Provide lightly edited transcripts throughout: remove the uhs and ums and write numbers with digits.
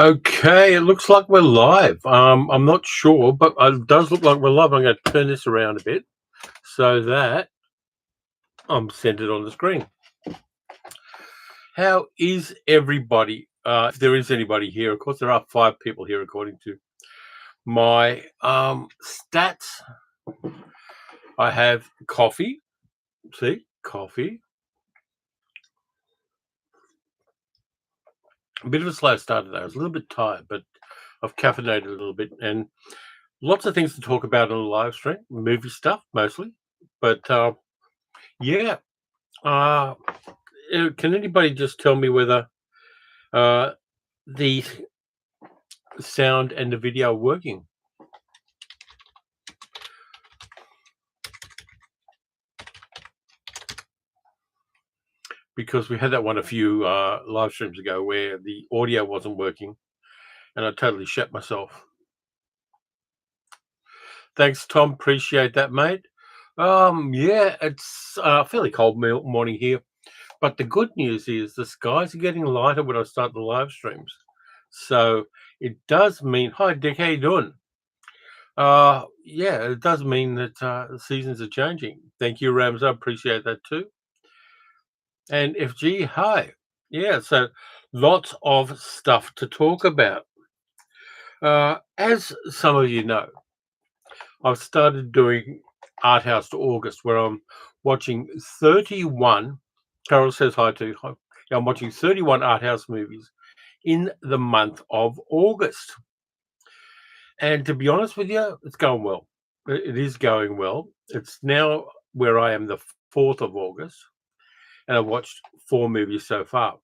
Okay, it looks like we're live. I'm not sure, but it does look like we're live. I'm going to turn this around a bit so that I'm centered on the screen. How is everybody? If there is anybody here, of course, there are 5 people here according to my stats. I have coffee. See, coffee. A bit of a slow start today. I was a little bit tired, but I've caffeinated a little bit and lots of things to talk about on the live stream. Movie stuff mostly, but yeah. Uh, can anybody just tell me whether uh, the sound and the video are working? Because we had that one a few live streams ago where the audio wasn't working and I totally shat myself. Thanks, Tom. Appreciate that, mate. Yeah, it's a fairly cold morning here. But the good news is the skies are getting lighter when I start the live streams. So it does mean, hi, Dick, how you doing? Yeah, it does mean that the seasons are changing. Thank you, Rams. I appreciate that too. And FG, hi. Yeah, so lots of stuff to talk about. As some of you know, I've started doing Art House to August, where I'm watching 31. Carol says hi to. Hi. Yeah, I'm watching 31 Art House movies in the month of August. And to be honest with you, it's going well. It is going well. It's now where I am the 4th of August, and I've watched 4 movies so far.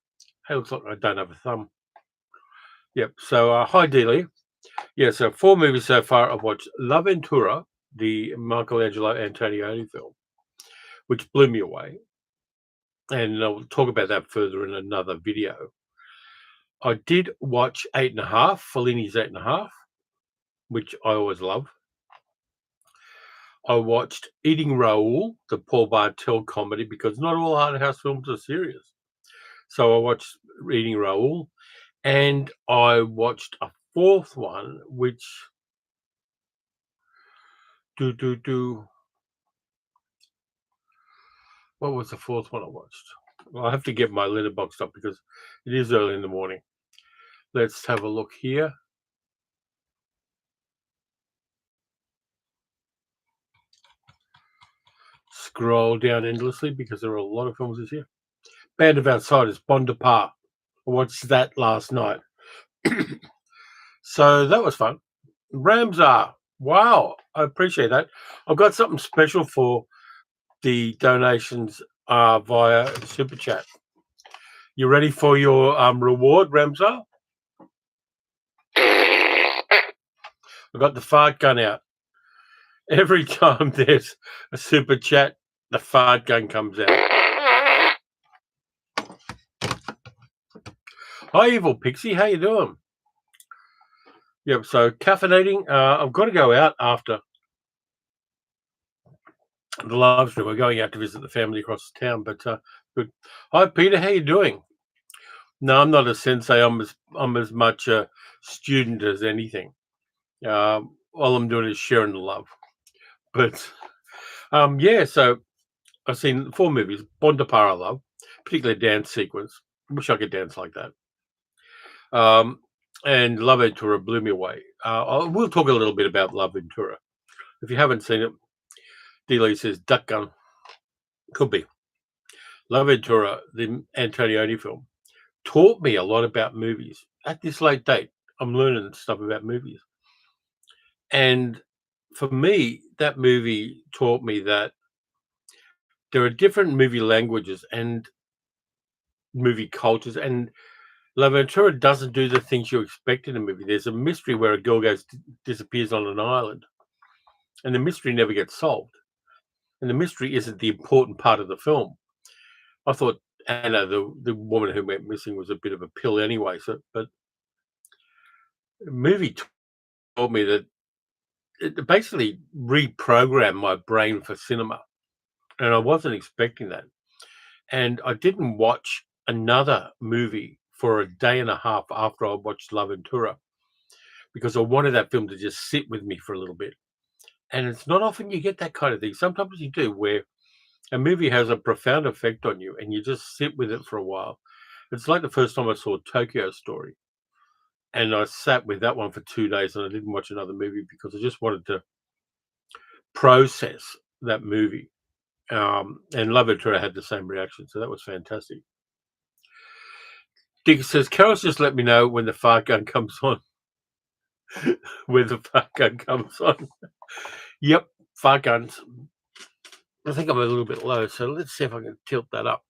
Hey, looks like I don't have a thumb. Yep. So, hi, Dealey. Yeah, so 4 movies so far. I've watched La Ventura, the Michelangelo Antonioni film, which blew me away. And I'll talk about that further in another video. I did watch 8.5, Fellini's 8.5, which I always love. I watched Eating Raoul, the Paul Bartel comedy, because not all art house films are serious. So I watched Eating Raoul, and I watched a 4th one, which what was the 4th one I watched? Well, I have to get my letterbox up because it is early in the morning. Let's have a look here. Scroll down endlessly because there are a lot of films this year. Band of Outsiders, Bon Depart. I watched that last night. So that was fun. Ramsar. Wow, I appreciate that. I've got something special for the donations via Super Chat. You ready for your reward, Ramsar? I got the fart gun out. Every time there's a Super Chat, the fart gun comes out. Hi, Evil Pixie. How you doing? Yep, so caffeinating. I've got to go out after the live stream. We're going out to visit the family across the town, but good. Hi, Peter. How you doing? No, I'm not a sensei. I'm as much a student as anything. All I'm doing is sharing the love. But yeah, so I've seen 4 movies. Bon Depart I love, particularly a dance sequence. I wish I could dance like that. And La Ventura blew me away. We'll talk a little bit about La Ventura. If you haven't seen it, D-Lee says duck gun. Could be. La Ventura, the Antonioni film, taught me a lot about movies. At this late date, I'm learning stuff about movies. And for me, that movie taught me that there are different movie languages and movie cultures, and La Ventura doesn't do the things you expect in a movie. There's a mystery where a girl disappears on an island, and the mystery never gets solved. And the mystery isn't the important part of the film. I thought Anna, the woman who went missing, was a bit of a pill anyway. So, but the movie told me that it basically reprogrammed my brain for cinema, and I wasn't expecting that. And I didn't watch another movie for a day and a half after I watched L'Avventura because I wanted that film to just sit with me for a little bit. And it's not often you get that kind of thing. Sometimes you do, where a movie has a profound effect on you and you just sit with it for a while. It's like the first time I saw Tokyo Story, and I sat with that one for 2 days and I didn't watch another movie because I just wanted to process that movie. And L'Avventura had the same reaction, so that was fantastic. Dick says, Carol's just let me know when the fart gun comes on. When the fart gun comes on. Yep, fart guns. I think I'm a little bit low, so let's see if I can tilt that up.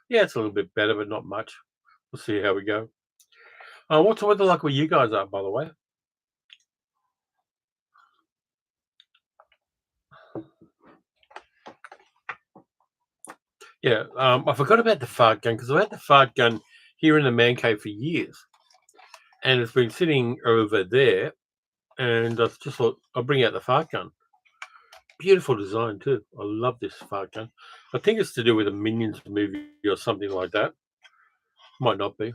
Yeah, it's a little bit better, but not much. We'll see how we go. What's the weather like where you guys are, by the way? Yeah, I forgot about the fart gun because I've had the fart gun here in the man cave for years, and it's been sitting over there. And I just thought I'll bring out the fart gun. Beautiful design too. I love this fart gun. I think it's to do with a Minions movie or something like that. Might not be.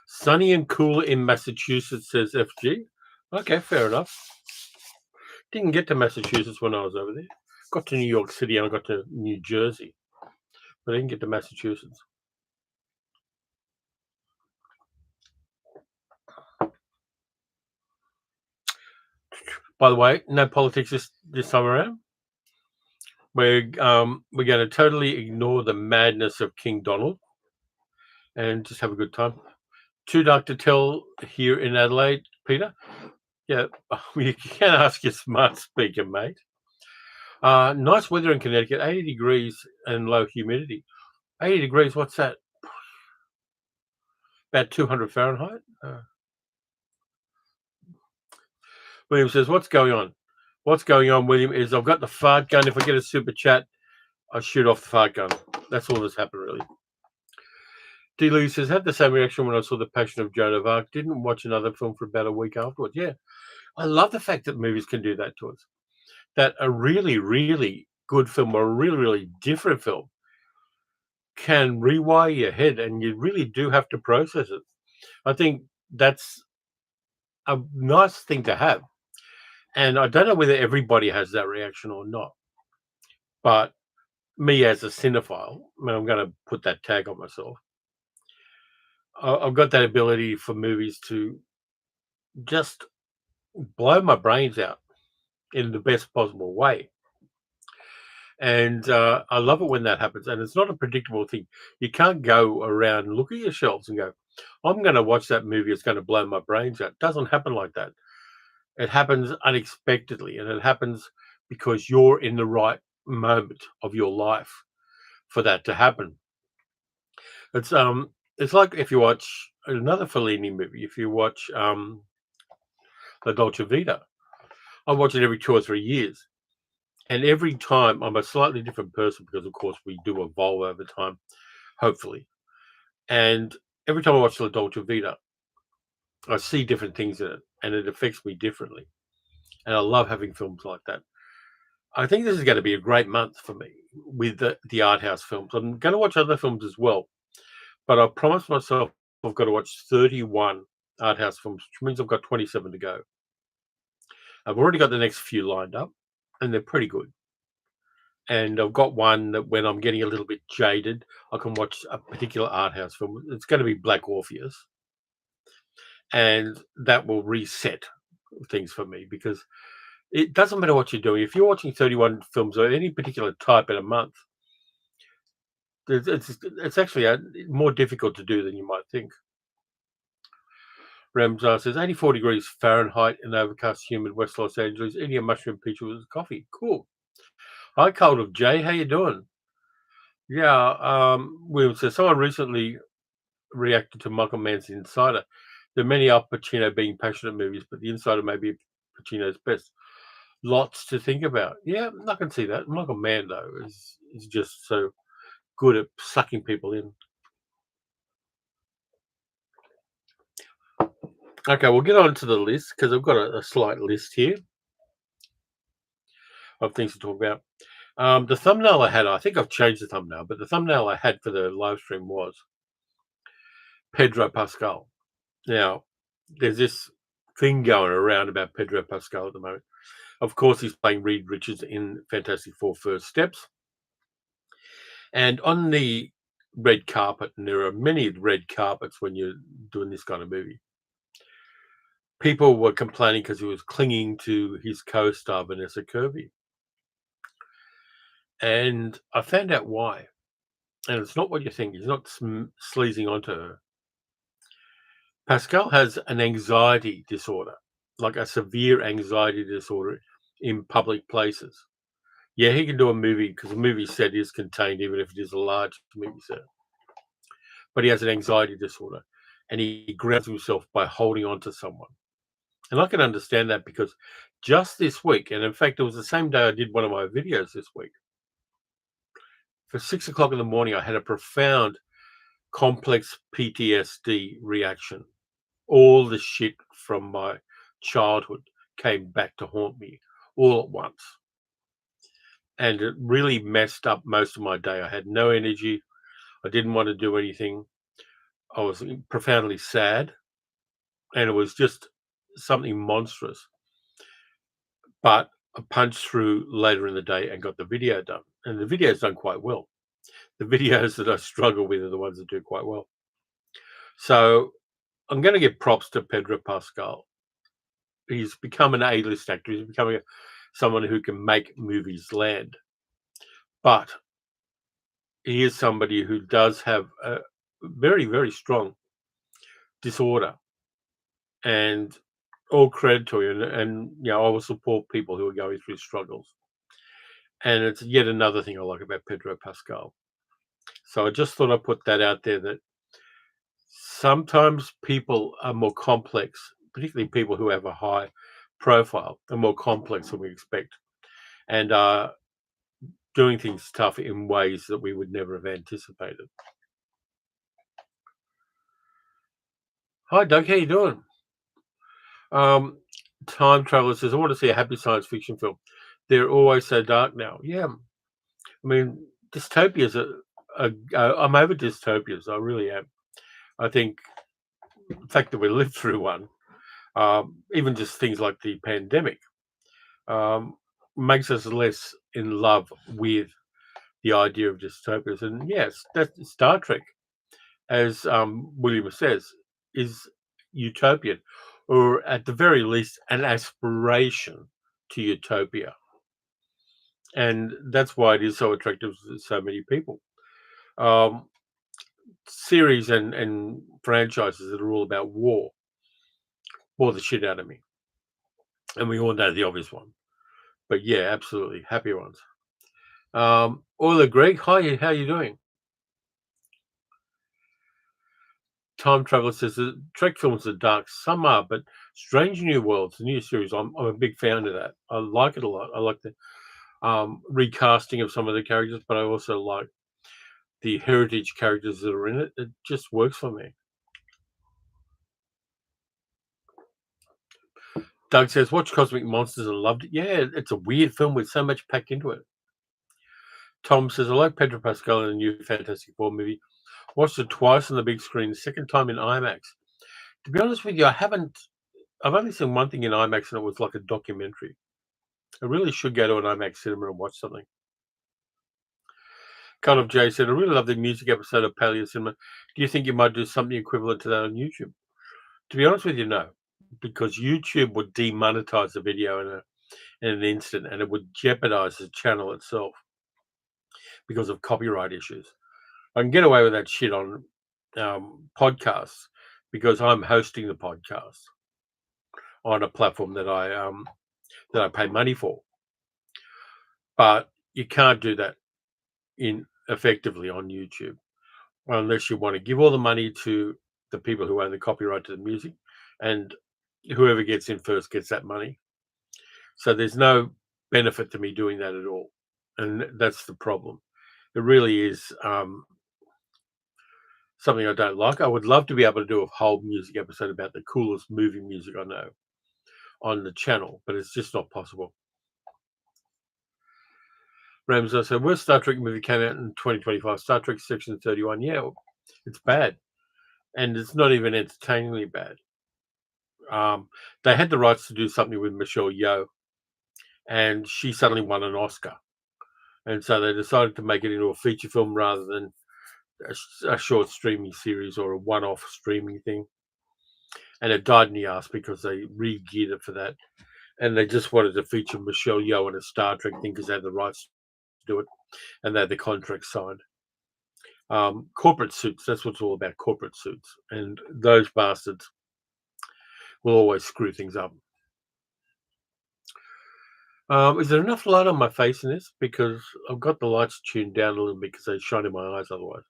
Sunny and cool in Massachusetts, says FG. Okay, fair enough. Didn't get to Massachusetts when I was over there. Got to New York City and I got to New Jersey, but I didn't get to Massachusetts. By the way, no politics this time around. We're going to totally ignore the madness of King Donald and just have a good time. Too dark to tell here in Adelaide, Peter. Yeah, you can ask your smart speaker, mate. Nice weather in Connecticut, 80 degrees and low humidity. 80 degrees, what's that? About 200 Fahrenheit? William says, what's going on? What's going on, William, is I've got the fart gun. If I get a super chat, I shoot off the fart gun. That's all that's happened, really. D. Lee says, had the same reaction when I saw The Passion of Joan of Arc. Didn't watch another film for about a week afterwards. Yeah, I love the fact that movies can do that to us. That a really, really good film or a really, really different film can rewire your head, and you really do have to process it. I think that's a nice thing to have. And I don't know whether everybody has that reaction or not. But me as a cinephile, I mean, I'm going to put that tag on myself. I've got that ability for movies to just blow my brains out in the best possible way. And I love it when that happens. And it's not a predictable thing. You can't go around and look at your shelves and go, I'm going to watch that movie. It's going to blow my brains out. It doesn't happen like that. It happens unexpectedly. And it happens because you're in the right moment of your life for that to happen. It's like if you watch another Fellini movie, if you watch La Dolce Vita, I watch it every 2 or 3 years. And every time I'm a slightly different person because, of course, we do evolve over time, hopefully. And every time I watch La Dolce Vita, I see different things in it, and it affects me differently. And I love having films like that. I think this is going to be a great month for me with the art house films. I'm going to watch other films as well, but I promised myself I've got to watch 31 art house films, which means I've got 27 to go. I've already got the next few lined up, and they're pretty good. And I've got one that when I'm getting a little bit jaded, I can watch a particular art house film. It's going to be Black Orpheus. And that will reset things for me because it doesn't matter what you're doing. If you're watching 31 films or any particular type in a month, it's actually more difficult to do than you might think. Ramzar says 84 degrees Fahrenheit in overcast, humid West Los Angeles. Eating a mushroom pizza with coffee. Cool. Hi, Cold of Jay. How you doing? Yeah. William says someone recently reacted to Michael Mann's Insider. There are many Al Pacino being passionate movies, but The Insider may be Pacino's best. Lots to think about. Yeah, I can see that. Michael Mann, though, is just so good at sucking people in. Okay, we'll get on to the list because I've got a slight list here of things to talk about. The thumbnail I had, I think I've changed the thumbnail, but the thumbnail I had for the live stream was Pedro Pascal. Now, there's this thing going around about Pedro Pascal at the moment. Of course, he's playing Reed Richards in Fantastic Four First Steps. And on the red carpet, and there are many red carpets when you're doing this kind of movie, people were complaining because he was clinging to his co-star, Vanessa Kirby. And I found out why. And it's not what you think. He's not sleazing onto her. Pascal has an anxiety disorder, like a severe anxiety disorder in public places. Yeah, he can do a movie because a movie set is contained, even if it is a large movie set. But he has an anxiety disorder, and he grounds himself by holding on to someone. And I can understand that because just this week, and in fact, it was the same day I did one of my videos this week. For 6 o'clock in the morning, I had a profound, complex PTSD reaction. All the shit from my childhood came back to haunt me all at once. And it really messed up most of my day. I had no energy. I didn't want to do anything. I was profoundly sad. And it was just something monstrous. But I punched through later in the day and got the video done. And the video's done quite well. The videos that I struggle with are the ones that do quite well. So I'm going to give props to Pedro Pascal. He's become an A-list actor. He's becoming someone who can make movies land. But he is somebody who does have a very, very strong disorder. And all credit to him. And I will support people who are going through struggles. And it's yet another thing I like about Pedro Pascal. So I just thought I'd put that out there, that sometimes people are more complex, particularly people who have a high profile, are more complex than we expect, and are doing things tough in ways that we would never have anticipated. Hi, Doug. How you doing? Time Traveler says, I want to see a happy science fiction film. They're always so dark now. Yeah. I mean, dystopias I'm over dystopias. I really am. I think the fact that we lived through one, even just things like the pandemic, makes us less in love with the idea of dystopias. And yes, that's Star Trek, as William says, is utopian, or at the very least, an aspiration to utopia. And that's why it is so attractive to so many people. Um, Series and franchises that are all about war bore the shit out of me. And we all know the obvious one. But yeah, absolutely. Happy ones. Euler Greg, hi, how you doing? Time Traveler says the Trek films are dark. Some are, but Strange New Worlds, the new series, I'm a big fan of that. I like it a lot. I like the recasting of some of the characters, but I also like the heritage characters that are in it. It just works for me. Doug says, watch Cosmic Monsters and loved it. Yeah, it's a weird film with so much packed into it. Tom says, I like Pedro Pascal in the new Fantastic Four movie. Watched it twice on the big screen, the second time in IMAX. To be honest with you, I've only seen one thing in IMAX, and it was like a documentary. I really should go to an IMAX cinema and watch something. Kind of Jay said, I really love the music episode of Paleo Cinema. Do you think you might do something equivalent to that on YouTube? To be honest with you, no, because YouTube would demonetize the video in an instant, and it would jeopardize the channel itself because of copyright issues. I can get away with that shit on podcasts because I'm hosting the podcast on a platform that I pay money for. But you can't do that effectively on YouTube unless you want to give all the money to the people who own the copyright to the music, and whoever gets in first gets that money. So there's no benefit to me doing that at all, and that's the problem. It really is something I don't like. I would love to be able to do a whole music episode about the coolest movie music I know on the channel, but it's just not possible. Ramsey said, worst Star Trek movie came out in 2025, Star Trek Section 31. Yeah, it's bad. and it's not even entertainingly bad. They had the rights to do something with Michelle Yeoh, and she suddenly won an Oscar, and so they decided to make it into a feature film rather than a short streaming series or a one-off streaming thing. And it died in the ass because they re-geared it for that, and they just wanted to feature Michelle Yeoh in a Star Trek thing because they had the rights to do it, and they had the contract signed. Corporate suits, that's what it's all about, corporate suits. And those bastards will always screw things up. Is there enough light on my face in this? Because I've got the lights tuned down a little bit because they shine in my eyes otherwise.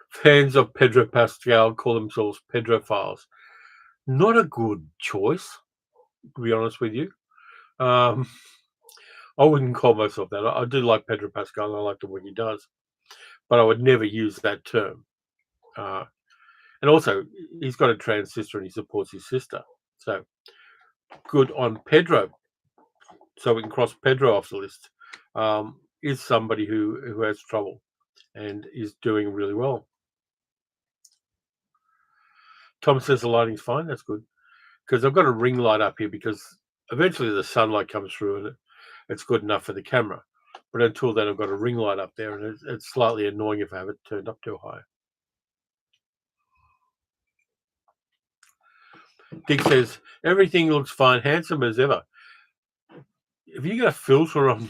Fans of Pedro Pascal call themselves Pedrophiles. Not a good choice, to be honest with you. Um, I wouldn't call myself that. I do like Pedro Pascal. I like the work he does, but I would never use that term. Uh, and also, he's got a trans sister and he supports his sister. So good on Pedro. So we can cross Pedro off the list. Is somebody who has trouble and is doing really well. Tom says the lighting's fine. That's good because I've got a ring light up here because eventually the sunlight comes through and it's good enough for the camera. But until then, I've got a ring light up there, and it's slightly annoying if I have it turned up too high. Dick says everything looks fine, handsome as ever. If you got a filter on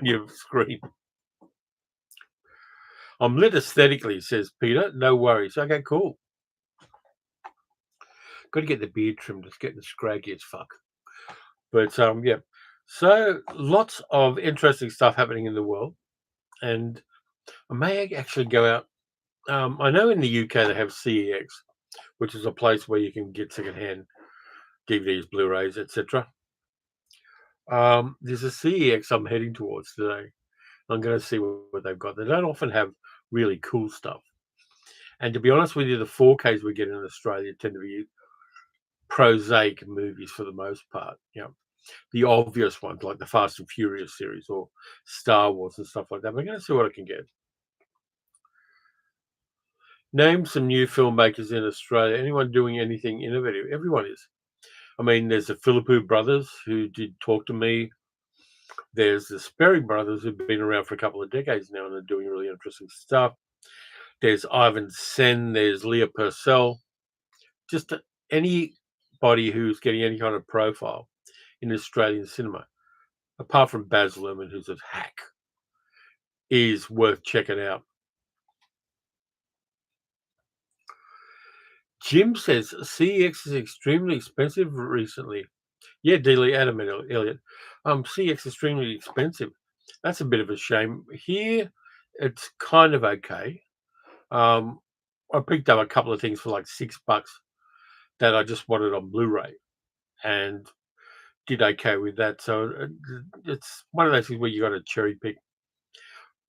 your screen, I'm lit aesthetically, says Peter. No worries. Okay, cool. Got to get the beard trimmed. It's getting scraggy as fuck. But yeah. So lots of interesting stuff happening in the world, and I may actually go out. I know in the UK they have CEX, which is a place where you can get secondhand DVDs, Blu-rays, etc. There's a CEX I'm heading towards today. I'm going to see what they've got. They don't often have really cool stuff. And to be honest with you, the 4Ks we get in Australia tend to be prosaic movies for the most part. You know, the obvious ones like the Fast and Furious series or Star Wars and stuff like that. We're going to see what I can get. Name some new filmmakers in Australia. Anyone doing anything innovative? Everyone is. I mean, there's the Philippou brothers who did Talk to Me. There's the Sperry brothers who've been around for a couple of decades now and are doing really interesting stuff. There's Ivan Sen. There's Leah Purcell. Just anybody who's getting any kind of profile in Australian cinema, apart from Baz Luhrmann, who's a hack, is worth checking out. Jim says CX is extremely expensive recently. Yeah, Dealey, Adam and Elliot. CX is extremely expensive. That's a bit of a shame. Here, it's kind of okay. I picked up a couple of things for like $6 that I just wanted on Blu-ray, and did okay with that. So it's one of those things where you got to cherry pick.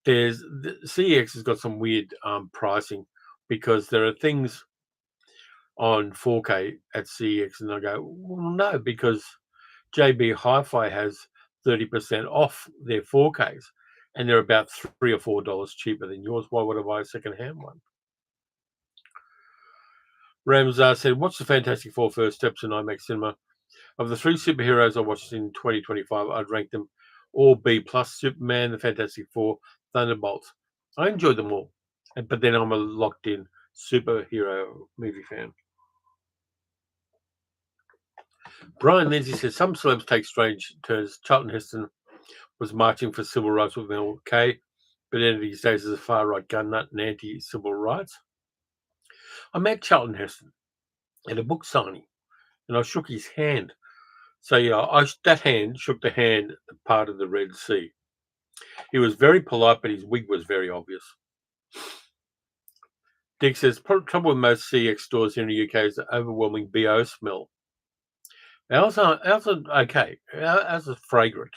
There's the CX has got some weird pricing because there are things on 4K at CX, and I go, well, no, because JB Hi-Fi has 30% off their 4Ks, and they're about $3 or $4 cheaper than yours. Why would I buy a second-hand one? Ramzar said, "What's the Fantastic Four first steps in IMAX cinema? Of the three superheroes I watched in 2025, I'd rank them all B plus: Superman, the Fantastic Four, Thunderbolts. I enjoyed them all, but then I'm a locked-in superhero movie fan." Brian Lindsay says some celebs take strange turns. Charlton Heston was marching for civil rights with MLK, but ended his days as a far-right gun nut and anti-civil rights. I met Charlton Heston at a book signing, and I shook his hand. So yeah, that hand shook the hand part of the Red Sea. He was very polite, but his wig was very obvious. Dick says, trouble with most CX stores here in the UK is the overwhelming BO smell. Ours are okay. Ours are fragrant,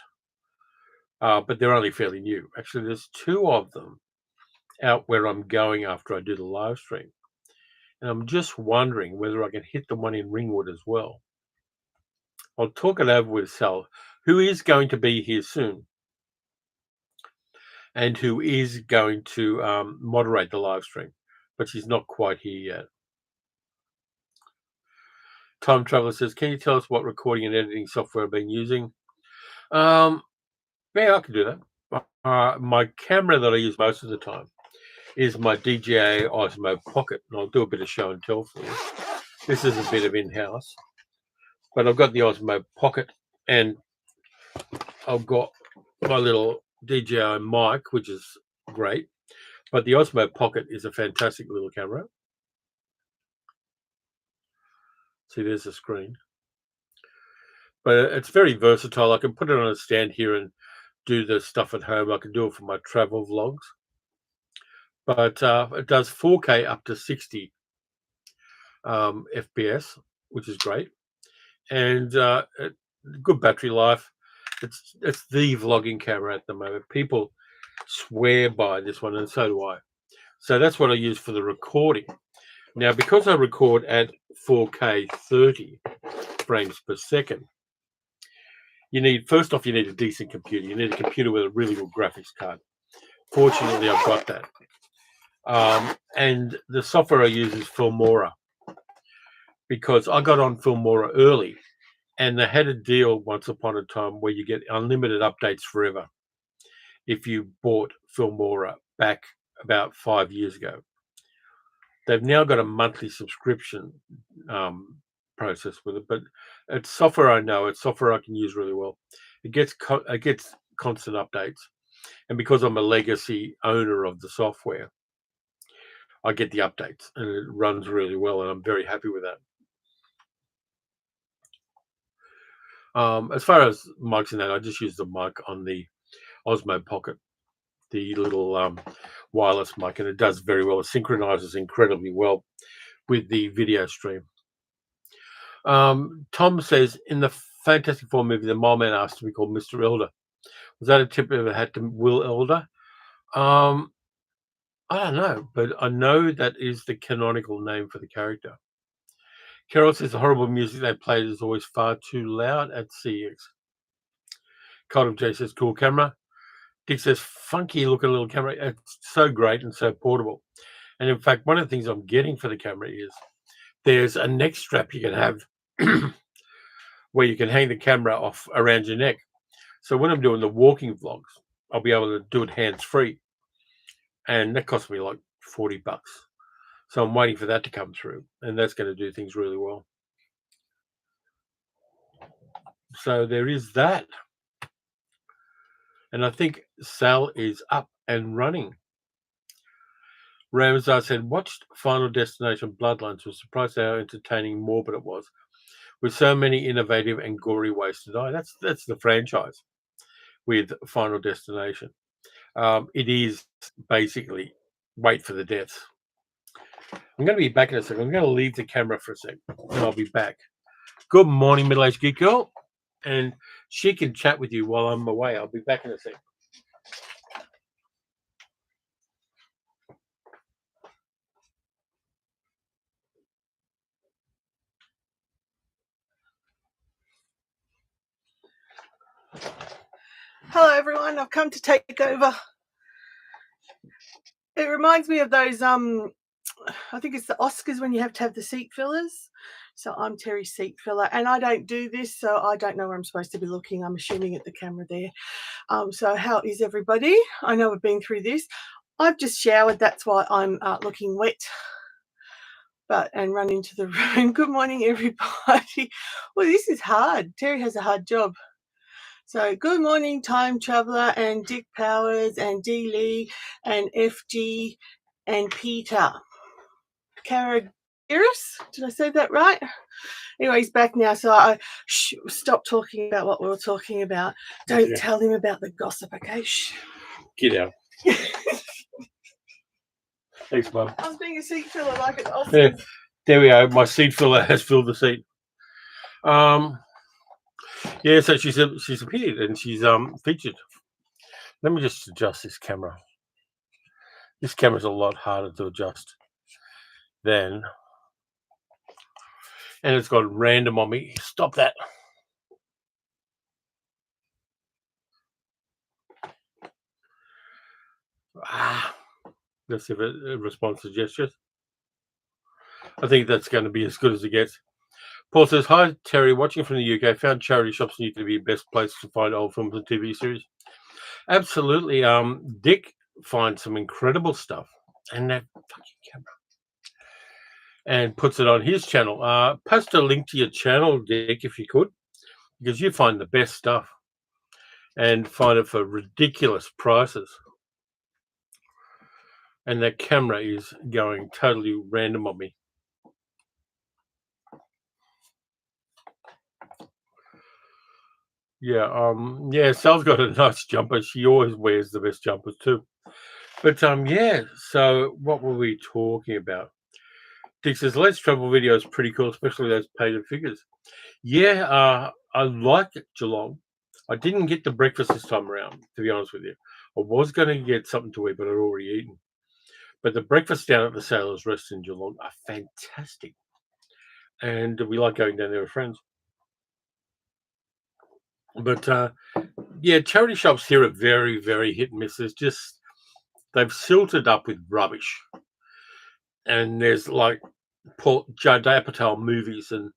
but they're only fairly new. Actually, there's two of them out where I'm going after I do the live stream. And I'm just wondering whether I can hit the one in Ringwood as well. I'll talk it over with Sal, who is going to be here soon and who is going to moderate the live stream. but she's not quite here yet. Time Traveler says, can you tell us what recording and editing software I've been using? Yeah, I can do that. My camera that I use most of the time is my DJI Osmo Pocket, and I'll do a bit of show and tell for you. This is a bit of in-house, but I've got the Osmo Pocket, and I've got my little DJI mic, which is great, but the Osmo Pocket is a fantastic little camera. See, there's the screen. But it's very versatile. I can put it on a stand here and do the stuff at home. I can do it for my travel vlogs. But it does 4K up to 60 FPS, which is great. And good battery life. It's the vlogging camera at the moment. People swear by this one, and so do I. So that's what I use for the recording. Now, because I record at 4K 30 frames per second, you need a decent computer. You need a computer with a really good graphics card. Fortunately, I've got that. And the software I use is Filmora, because I got on Filmora early, and they had a deal once upon a time where you get unlimited updates forever if you bought Filmora back about 5 years ago. They've now got a monthly subscription process with it, but it's software I know. It's software I can use really well. It gets constant updates, and because I'm a legacy owner of the software, I get the updates, and it runs really well, and I'm very happy with that. As far as mics and that, I just use the mic on the Osmo Pocket, the little wireless mic, and it does very well. It synchronizes incredibly well with the video stream. Tom says, in the Fantastic Four movie, the mole man asked to be called Mr. Elder. Was that a tip ever had to Will Elder? I don't know, but I know that is the canonical name for the character. Carol says the horrible music they played is always far too loud at CX. Cotton J says cool camera. Dick says funky looking little camera. It's so great and so portable. And in fact, one of the things I'm getting for the camera is there's a neck strap you can have where you can hang the camera off around your neck. So when I'm doing the walking vlogs, I'll be able to do it hands-free. And that cost me like $40. So I'm waiting for that to come through, and that's going to do things really well. So there is that. And I think Sal is up and running. Ramazar said, watched Final Destination Bloodlines. Was surprised how entertaining morbid it was, with so many innovative and gory ways to die. That's the franchise with Final Destination. It is basically wait for the deaths. I'm going to be back in a second. I'm going to leave the camera for a second, and I'll be back. Good morning, middle-aged geek girl. And she can chat with you while I'm away. I'll be back in a second. Hello everyone, I've come to take over. It reminds me of those I think it's the Oscars when you have to have the seat fillers. So I'm Terry's seat filler, and I don't do this, so I don't know where I'm supposed to be looking. I'm assuming at the camera there. So how is everybody? I know we've been through this. I've just showered, that's why I'm looking wet. And run into the room. Good morning everybody. Well, this is hard. Terry has a hard job. So good morning, Time Traveler and Dick Powers and D. Lee and FG and Peter. Karagiris? Did I say that right? Anyway, he's back now, so I stop talking about what we were talking about. Don't tell him about the gossip, okay? Shh. Get out. Thanks, Mum. I was being a seat filler like an Oscar. Yeah, there we go. My seat filler has filled the seat. Yeah, so she's appeared and she's featured. Let me just adjust this camera. This camera's a lot harder to adjust than, and it's got random on me. Stop that. Let's see if it responds to gestures. I think that's going to be as good as it gets. Paul says, "Hi, Terry, watching from the UK. Found charity shops need to be the best place to find old films and TV series." Absolutely. Dick finds some incredible stuff, and that fucking camera, and puts it on his channel. Post a link to your channel, Dick, if you could, because you find the best stuff and find it for ridiculous prices. And that camera is going totally random on me. Yeah, Sal's got a nice jumper. She always wears the best jumpers too. But yeah, so what were we talking about? Dick says, Let's Travel video is pretty cool, especially those painted figures. Yeah, I like Geelong. I didn't get the breakfast this time around, to be honest with you. I was going to get something to eat, but I'd already eaten. But the breakfast down at the Sailors Rest in Geelong are fantastic. And we like going down there with friends. But yeah, charity shops here are very, very hit and miss. There's just, they've silted up with rubbish. And there's like Judd Apatow movies and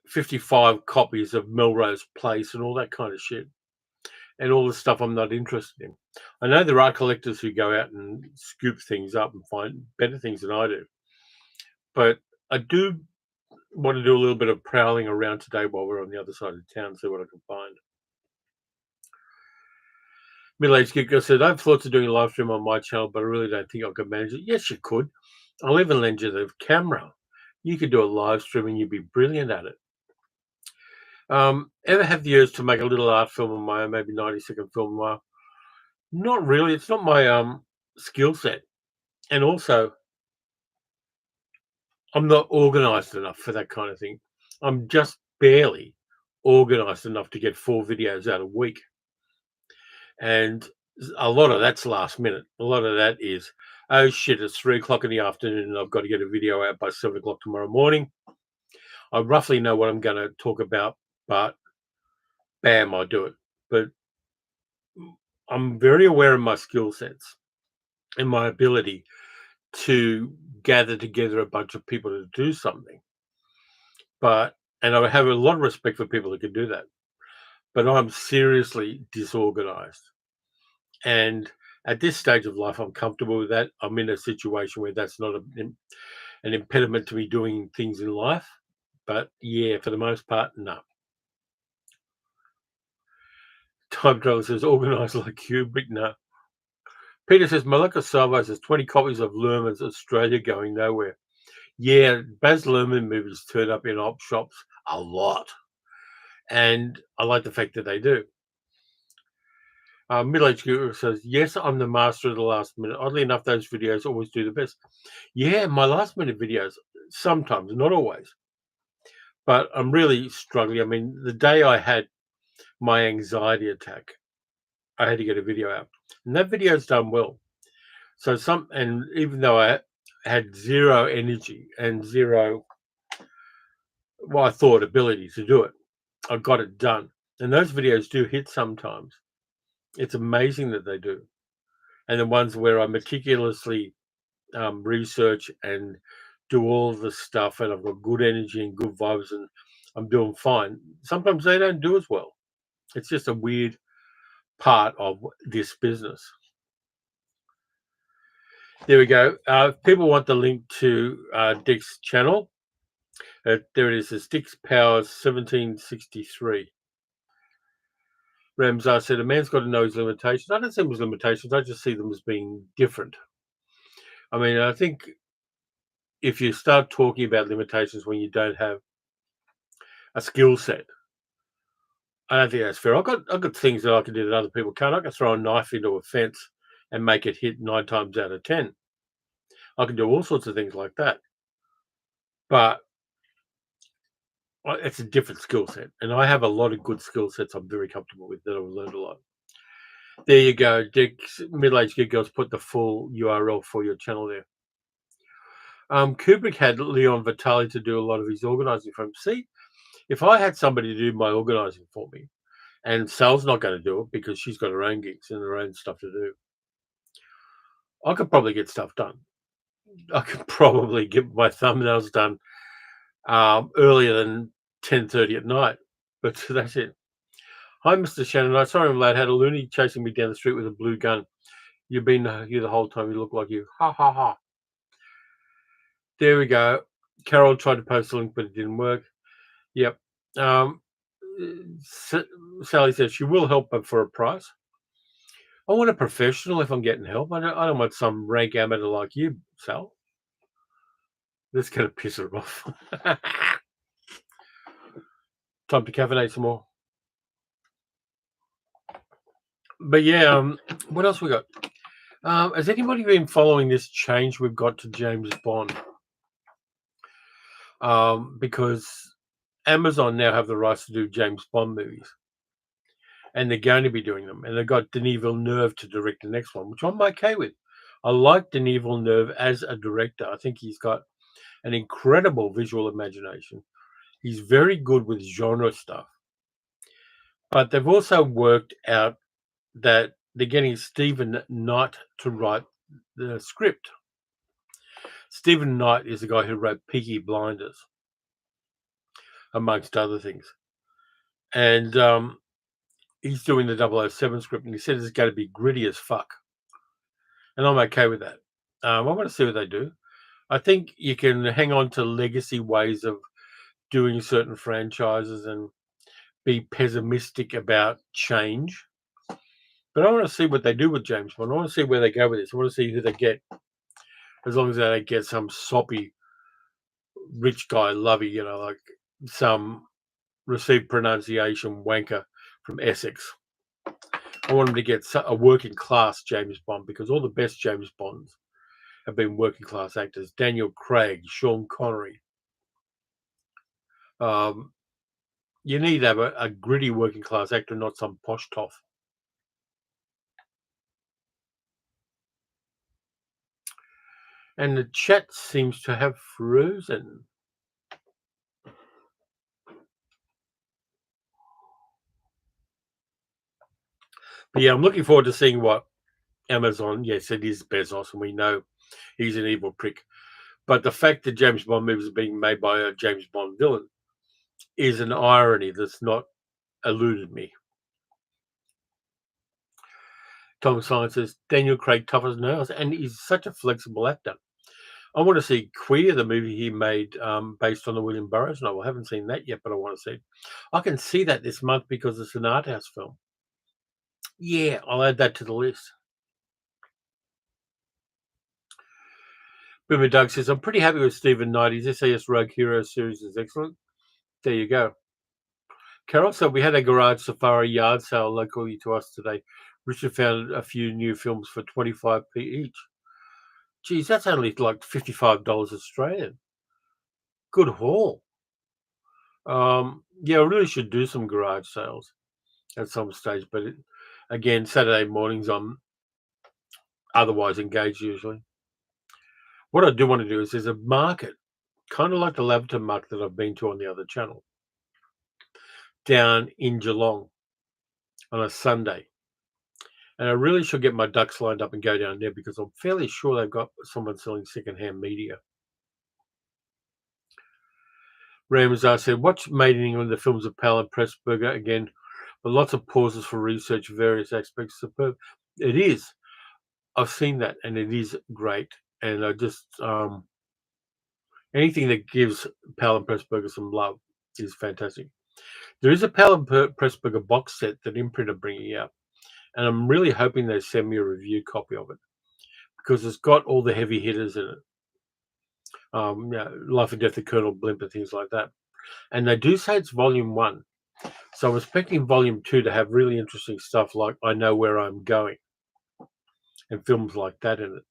55 copies of Melrose Place and all that kind of shit. And all the stuff I'm not interested in. I know there are collectors who go out and scoop things up and find better things than I do. But I do want to do a little bit of prowling around today while we're on the other side of town, see what I can find. Middle-aged Geek Girl said, I've thought of doing a live stream on my channel, but I really don't think I could manage it. Yes, you could. I'll even lend you the camera. You could do a live stream and you'd be brilliant at it. Ever have the urge to make a little art film of my own, maybe 90-second film? Not really. It's not my skill set. And also, I'm not organized enough for that kind of thing. I'm just barely organized enough to get 4 videos out a week. And a lot of that's last minute. A lot of that is, oh shit, it's 3 o'clock in the afternoon and I've got to get a video out by 7 o'clock tomorrow morning. I roughly know what I'm going to talk about, but bam, I do it. But I'm very aware of my skill sets and my ability to gather together a bunch of people to do something. And I have a lot of respect for people who can do that. But I'm seriously disorganized. And at this stage of life, I'm comfortable with that. I'm in a situation where that's not an impediment to me doing things in life. But yeah, for the most part, no. Time Traveler says, organized like you, but no. Peter says, Malika Salvo has 20 copies of Lerman's Australia going nowhere. Yeah, Baz Luhrmann movies turn up in op shops a lot. And I like the fact that they do. Middle-aged Guru says, yes, I'm the master of the last minute. Oddly enough, those videos always do the best. Yeah, my last minute videos, sometimes, not always. But I'm really struggling. I mean, the day I had my anxiety attack, I had to get a video out. And that video's done well. And even though I had zero energy and zero, well, I thought ability to do it, I got it done. And those videos do hit sometimes. It's amazing that they do. And the ones where I meticulously research and do all the stuff and I've got good energy and good vibes and I'm doing fine, sometimes they don't do as well. It's just a weird part of this business. There we go. If people want the link to Dick's channel, there it is. It's Dick's Powers 1763. Ramsar said, a man's got to know his limitations. I don't see them as limitations. I just see them as being different. I mean, I think if you start talking about limitations when you don't have a skill set, I don't think that's fair. I've got things that I can do that other people can't. I can throw a knife into a fence and make it hit 9 times out of 10. I can do all sorts of things like that. But it's a different skill set. And I have a lot of good skill sets I'm very comfortable with that I've learned a lot. There you go. Dick's Middle-Aged Geek Girls put the full URL for your channel there. Kubrick had Leon Vitali to do a lot of his organizing for him. See, if I had somebody to do my organizing for me, and Sal's not going to do it because she's got her own gigs and her own stuff to do, I could probably get stuff done. I could probably get my thumbnails done earlier than 10:30 at night, but that's it. Hi, Mr. Shannon. I sorry I'm late. Had a loony chasing me down the street with a blue gun. You've been here the whole time. You look like you. Ha ha ha. There we go. Carol tried to post a link, but it didn't work. Yep. Um, Sally says she will help, but for a price. I want a professional if I'm getting help. I don't want some rank amateur like you, Sal. This is going to piss her off. Time to caffeinate some more. But yeah, what else we got? Has anybody been following this change we've got to James Bond? Because Amazon now have the rights to do James Bond movies, and they're going to be doing them. And they've got Denis Villeneuve to direct the next one, which I'm okay with. I like Denis Villeneuve as a director. I think he's got an incredible visual imagination. He's very good with genre stuff. But they've also worked out that they're getting Stephen Knight to write the script. Stephen Knight is the guy who wrote Peaky Blinders, amongst other things. And he's doing the 007 script, and he said it's going to be gritty as fuck. And I'm okay with that. I want to see what they do. I think you can hang on to legacy ways of doing certain franchises and be pessimistic about change. But I want to see what they do with James Bond. I want to see where they go with this. I want to see who they get. As long as they don't get some soppy rich guy lovey, like some received pronunciation wanker from Essex. I want them to get a working class James Bond, because all the best James Bonds have been working class actors. Daniel Craig, Sean Connery. You need to have a gritty working class actor, not some posh toff. And the chat seems to have frozen. But yeah, I'm looking forward to seeing what Amazon, yes, it is Bezos, and we know he's an evil prick. But the fact that James Bond movies are being made by a James Bond villain is an irony that's not eluded me. Tom Science says Daniel Craig tough as nails, and he's such a flexible actor. I want to see Queer, the movie he made based on the William Burroughs novel. I haven't seen that yet, but I want to see it. I can see that this month because it's an art house film. Yeah, I'll add that to the list. Boomer Doug says, I'm pretty happy with Stephen Knight. His SAS Rogue Hero series is excellent. There you go. Carol said, we had a garage safari yard sale locally to us today. Richard found a few new films for 25p each. Geez, that's only like $55 Australian. Good haul. Yeah, I really should do some garage sales at some stage, but again, Saturday mornings I'm otherwise engaged usually. What I do want to do is there's a market, kind of like the Laverton market that I've been to on the other channel, down in Geelong on a Sunday. And I really should get my ducks lined up and go down there, because I'm fairly sure they've got someone selling secondhand media. Ramsar said, watch Made in England, the films of Powell and Pressburger again, but lots of pauses for research, various aspects. Superb. It is. I've seen that, and it is great. And I just anything that gives Powell and Pressburger some love is fantastic. There is a Powell and Pressburger box set that Imprint are bringing out, and I'm really hoping they send me a review copy of it, because it's got all the heavy hitters in it. Life and Death of Colonel Blimp and things like that. And they do say it's volume 1. So I'm expecting volume 2 to have really interesting stuff like I Know Where I'm Going and films like that in it.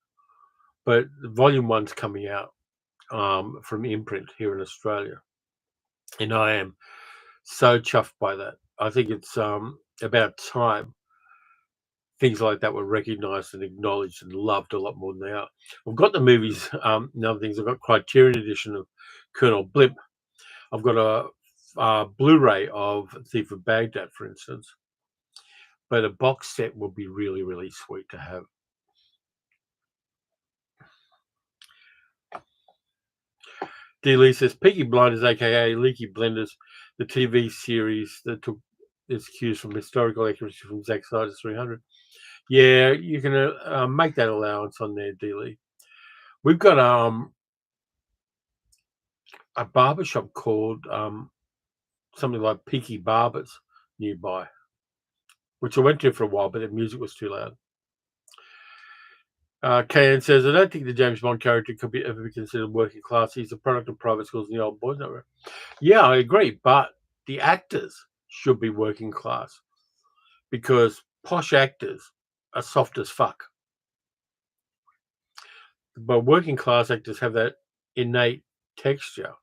But volume 1's coming out from Imprint here in Australia. And I am so chuffed by that. I think it's about time things like that were recognised and acknowledged and loved a lot more than they are. I've got the movies, and other things. I've got Criterion edition of Colonel Blimp. I've got a Blu-ray of Thief of Baghdad, for instance. But a box set would be really, really sweet to have. D. Lee says Peaky Blinders, aka Leaky Blenders, the TV series that took its cues from historical accuracy from Zack Snyder's 300. Yeah, you can make that allowance on there, D. Lee. We've got a barber shop called something like Peaky Barbers nearby, which I went to for a while, but the music was too loud. KN says, I don't think the James Bond character could ever be considered working class. He's a product of private schools and the old boys network. Yeah, I agree, but the actors should be working class because posh actors are soft as fuck. But working class actors have that innate texture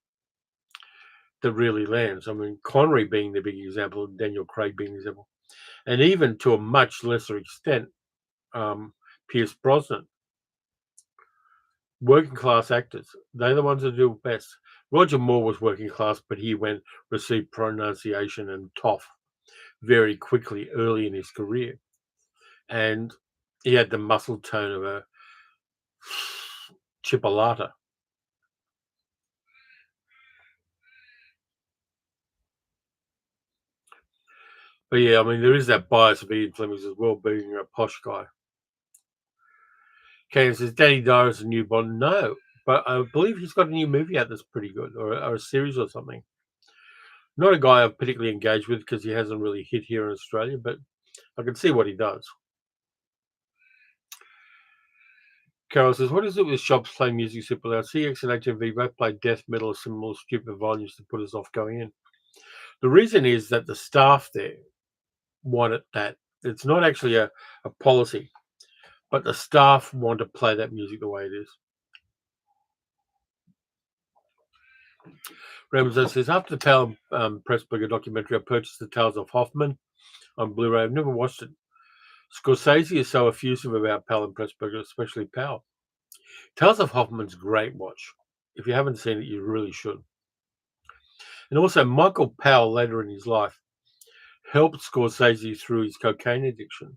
that really lands. I mean, Connery being the big example, Daniel Craig being the example, and even to a much lesser extent, Pierce Brosnan. Working class actors, they're the ones that do it best. Roger Moore was working class, but he received pronunciation and toff very quickly early in his career. And he had the muscle tone of a chipolata. But yeah, I mean, there is that bias of Ian Fleming as well, being a posh guy. Kane says, Danny Dyer is a new Bond. No, but I believe he's got a new movie out that's pretty good, or a series or something. Not a guy I've particularly engaged with because he hasn't really hit here in Australia, but I can see what he does. Carol says, what is it with shops playing music super loud? CX and HMV both play death metal or similar stupid volumes to put us off going in. The reason is that the staff there want it that. It's not actually a policy, but the staff want to play that music the way it is. Ramsey says, after the Powell Pressburger documentary, I purchased The Tales of Hoffman on Blu-ray. I've never watched it. Scorsese is so effusive about Powell and Pressburger, especially Powell. Tales of Hoffman's a great watch. If you haven't seen it, you really should. And also, Michael Powell, later in his life, helped Scorsese through his cocaine addiction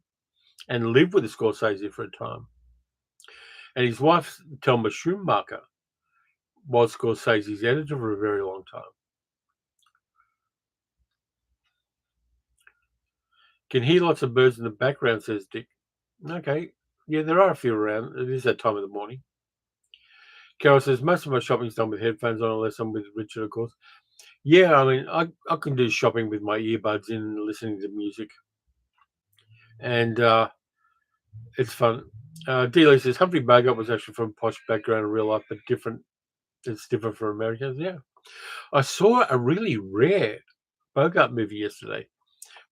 and lived with Scorsese for a time. And his wife, Thelma Schumacher, was Scorsese's editor for a very long time. Can hear lots of birds in the background, says Dick. Okay. Yeah, there are a few around. It is that time of the morning. Carol says, most of my shopping's done with headphones on, unless I'm with Richard, of course. Yeah, I mean, I can do shopping with my earbuds in and listening to music. And it's fun. D. says, Humphrey Bogart was actually from a posh background in real life, but different. It's different for Americans. Yeah. I saw a really rare Bogart movie yesterday,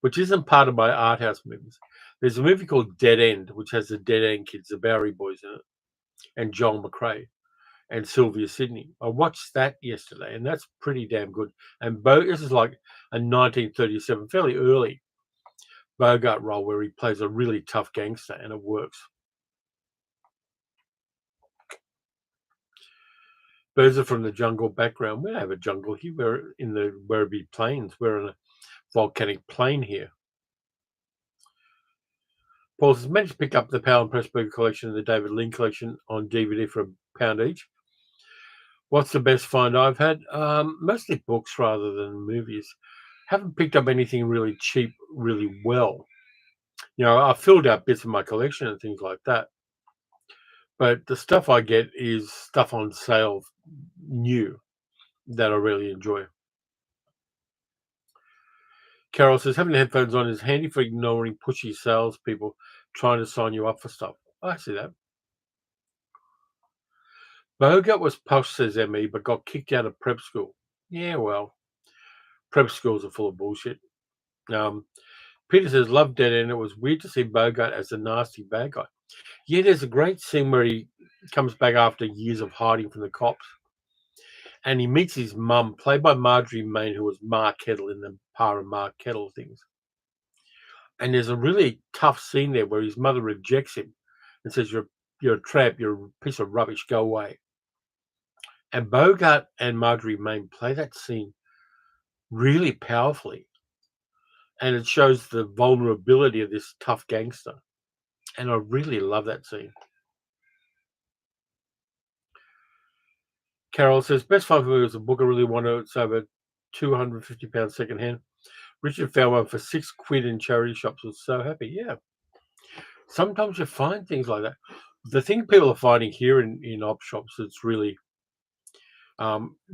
which isn't part of my art house movies. There's a movie called Dead End, which has the Dead End kids, the Bowery Boys in it, and Joel McRae and Sylvia Sidney. I watched that yesterday, and that's pretty damn good. And this is like a 1937, fairly early Bogart role where he plays a really tough gangster, and it works. Birds are from the jungle background. We don't have a jungle here. We're in the Werribee Plains. We're on a volcanic plain here. Paul says, managed to pick up the Powell and Pressburger collection and the David Lean collection on DVD for £1 each. What's the best find I've had? Mostly books rather than movies. Haven't picked up anything really cheap, really well. You know, I filled out bits of my collection and things like that. But the stuff I get is stuff on sale, new, that I really enjoy. Carol says, having the headphones on is handy for ignoring pushy salespeople trying to sign you up for stuff. I see that. Bogart was posh, says ME, but got kicked out of prep school. Yeah, well, prep schools are full of bullshit. Peter says, love Dead End. It was weird to see Bogart as a nasty bad guy. Yeah, there's a great scene where he comes back after years of hiding from the cops. And he meets his mum, played by Marjorie Main, who was Ma Kettle in the Pa and Ma Kettle things. And there's a really tough scene there where his mother rejects him and says, you're a tramp, you're a piece of rubbish, go away. And Bogart and Marjorie Main play that scene really powerfully. And it shows the vulnerability of this tough gangster. And I really love that scene. Carol says, best find for me was a book I really wanted. It's over £250 secondhand. Richard found one for £6 in charity shops. Was so happy. Yeah. Sometimes you find things like that. The thing people are finding here in op shops that's really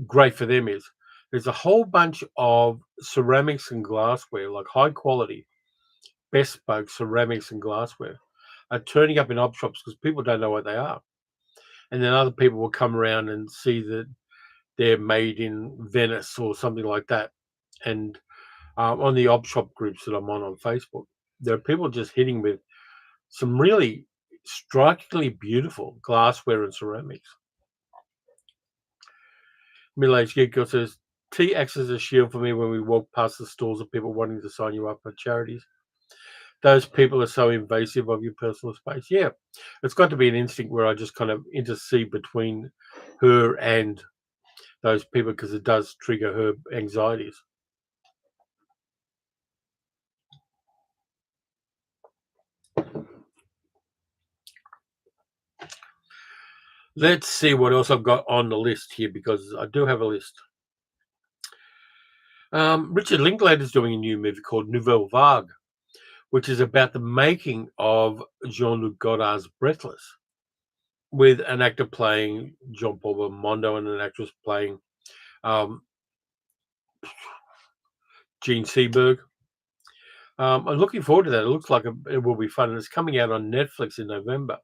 great for them is there's a whole bunch of ceramics and glassware, like high quality, bespoke ceramics and glassware, are turning up in op shops because people don't know what they are. And then other people will come around and see that they're made in Venice or something like that. And on the op shop groups that I'm on Facebook, there are people just hitting with some really strikingly beautiful glassware and ceramics. Middle-aged geek girl says, tea acts as a shield for me when we walk past the stalls of people wanting to sign you up for charities. Those people are so invasive of your personal space. Yeah, it's got to be an instinct where I just kind of intercede between her and those people because it does trigger her anxieties. Let's see what else I've got on the list here because I do have a list. Richard Linklater's doing a new movie called Nouvelle Vague, which is about the making of Jean-Luc Godard's Breathless, with an actor playing John Paul Belmondo and an actress playing Gene Seberg. I'm looking forward to that. It looks like it will be fun, and it's coming out on Netflix in November.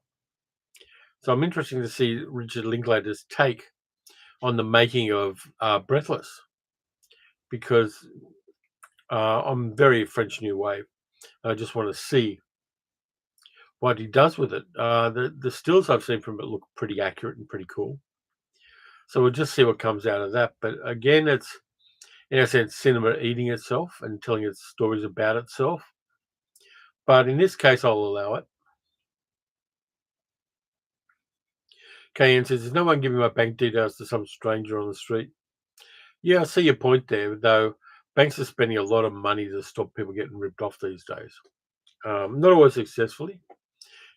So I'm interested to see Richard Linklater's take on the making of Breathless, because I'm very French New Wave. I just want to see what he does with it. The stills I've seen from it look pretty accurate and pretty cool. So we'll just see what comes out of that. But again, it's in a sense cinema eating itself and telling its stories about itself. But in this case, I'll allow it. KN says, there's no one giving my bank details to some stranger on the street. Yeah, I see your point there, though banks are spending a lot of money to stop people getting ripped off these days. Not always successfully.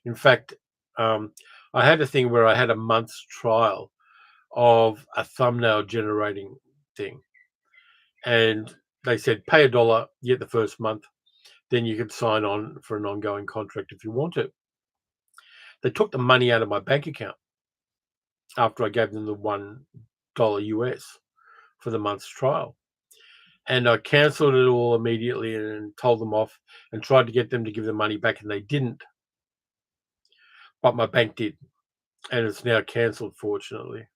In fact, I had a thing where I had a month's trial of a thumbnail generating thing. And they said, pay $1, you get the first month, then you could sign on for an ongoing contract if you want to. They took the money out of my bank account after I gave them the $1 US for the month's trial. And I cancelled it all immediately and told them off and tried to get them to give the money back, and they didn't. But my bank did. And it's now cancelled, fortunately.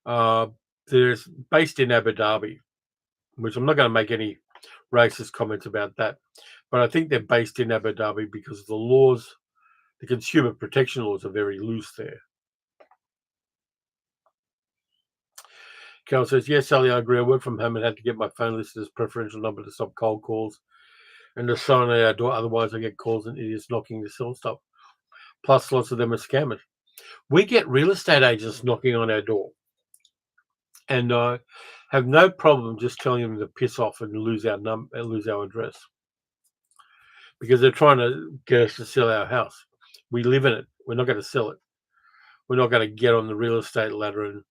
There's based in Abu Dhabi, which I'm not going to make any racist comments about that. But I think they're based in Abu Dhabi because the laws, the consumer protection laws, are very loose there. Carol says, yes, Sally, I agree. I work from home and had to get my phone listed as preferential number to stop cold calls and to sign at our door. Otherwise, I get calls and idiots knocking to sell stuff. Plus, lots of them are scammers. We get real estate agents knocking on our door. And I have no problem just telling them to piss off and lose our address, because they're trying to get us to sell our house. We live in it. We're not going to sell it. We're not going to get on the real estate ladder and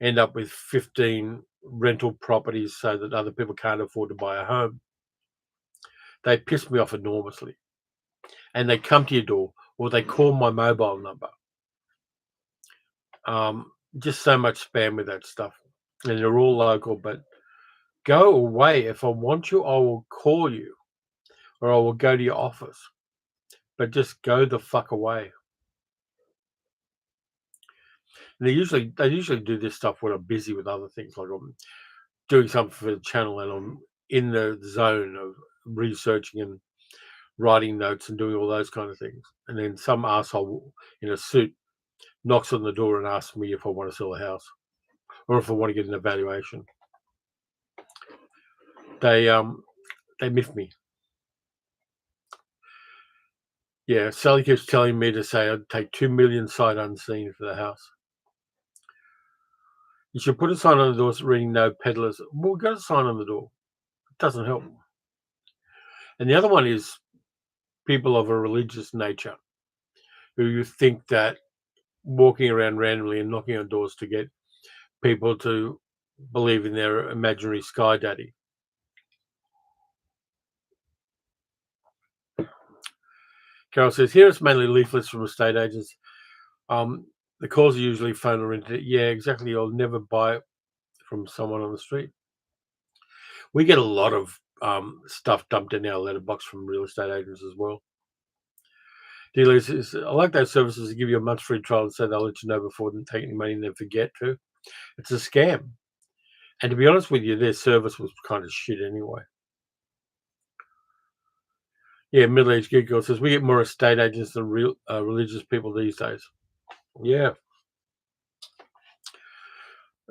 end up with 15 rental properties so that other people can't afford to buy a home. They piss me off enormously. And they come to your door or they call my mobile number. Just so much spam with that stuff. And they're all local, but go away. If I want you, I will call you or I will go to your office. But just go the fuck away. And they usually do this stuff when I'm busy with other things, like I'm doing something for the channel and I'm in the zone of researching and writing notes and doing all those kind of things. And then some asshole in a suit knocks on the door and asks me if I want to sell a house or if I want to get an evaluation. They miff me. Yeah, Sally keeps telling me to say I'd take 2 million sight unseen for the house. You should put a sign on the door reading no peddlers. Well, we've got a sign on the door. It doesn't help. And the other one is people of a religious nature who think that walking around randomly and knocking on doors to get people to believe in their imaginary sky daddy. Carol says, here it's mainly leaflets from estate agents. The calls are usually phone or internet. Yeah, exactly. I'll never buy it from someone on the street. We get a lot of stuff dumped in our letterbox from real estate agents as well. Dealers, I like those services that give you a month's free trial and say they'll let you know before they take any money and then forget to. It's a scam. And to be honest with you, their service was kind of shit anyway. Yeah, middle-aged geek girl says, we get more estate agents than real religious people these days. Yeah.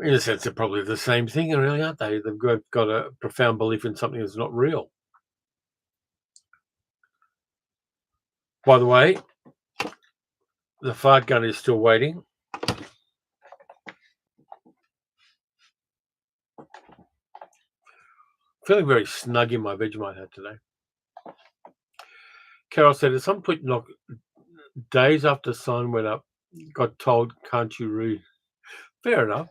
In a sense, they're probably the same thing, really, aren't they? They've got a profound belief in something that's not real. By the way, the fart gun is still waiting. Feeling very snug in my Vegemite hat today. Carol said, at some point, days after the sign went up, got told, can't you read? Fair enough.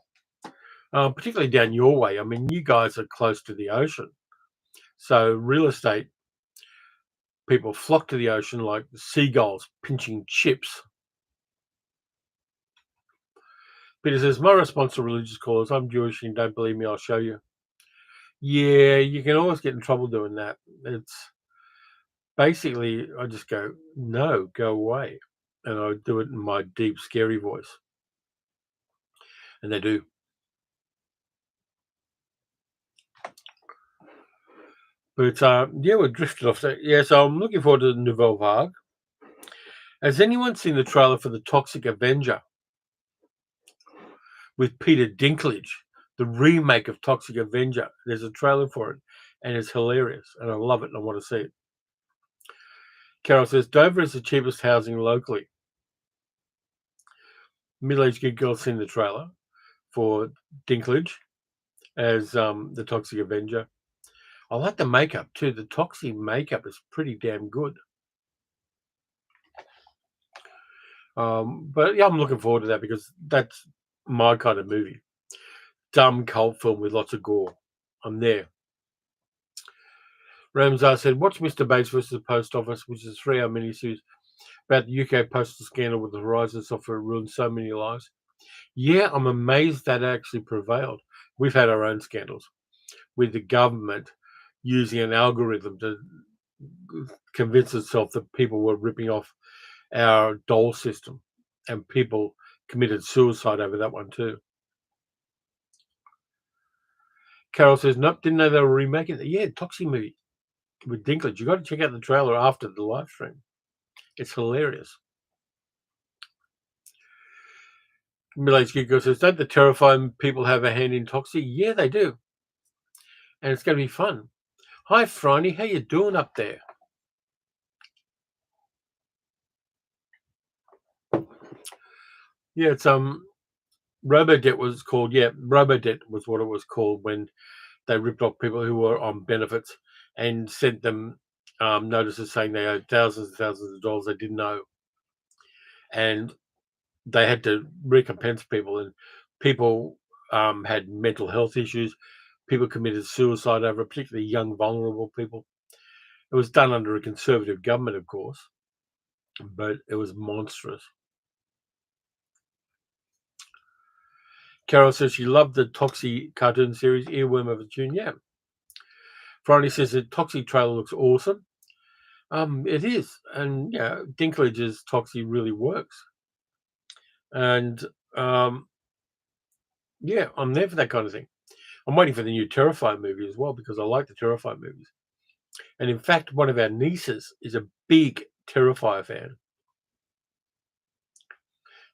Particularly down your way. I mean, you guys are close to the ocean. So real estate people flock to the ocean like seagulls pinching chips. Peter says, my response to religious callers, I'm Jewish and don't believe me, I'll show you. Yeah, you can always get in trouble doing that. It's basically, I just go, no, go away. And I do it in my deep, scary voice. And they do. But yeah, we're drifted off. Yeah, so I'm looking forward to the Nouvelle Vague. Has anyone seen the trailer for The Toxic Avenger with Peter Dinklage, the remake of Toxic Avenger? There's a trailer for it, and it's hilarious, and I love it, and I want to see it. Carol says, Dover is the cheapest housing locally. Middle-aged good girl seen the trailer for Dinklage as the Toxic Avenger. I like the makeup too. The Toxic makeup is pretty damn good. But yeah, I'm looking forward to that because that's my kind of movie. Dumb cult film with lots of gore. I'm there. Ramsar said, watch Mr. Bates versus the Post Office, which is a 3-hour miniseries about the UK postal scandal with the Horizon software ruined so many lives. Yeah, I'm amazed that actually prevailed. We've had our own scandals with the government using an algorithm to convince itself that people were ripping off our dole system, and people committed suicide over that one too. Carol says, nope, didn't know they were remaking it. Yeah, Toxic movie with Dinklage. You got to check out the trailer after the live stream. It's hilarious. Middle-aged geek girl says, don't the terrifying people have a hand in Toxic? Yeah, they do. And it's going to be fun. Hi, Franny. How you doing up there? Yeah, it's Robodebt was called. Yeah, Robodebt was what it was called when they ripped off people who were on benefits and sent them notices saying they owed thousands and thousands of dollars they didn't know, and they had to recompense people. And people had mental health issues. People committed suicide over, particularly young, vulnerable people. It was done under a conservative government, of course, but it was monstrous. Carol says she loved the Toxie cartoon series, Earworm of a Tune. Yeah. Friday says the Toxie trailer looks awesome. It is. And yeah, Dinklage's Toxie really works. And yeah, I'm there for that kind of thing. I'm waiting for the new Terrifier movie as well because I like the Terrifier movies. And in fact, one of our nieces is a big Terrifier fan.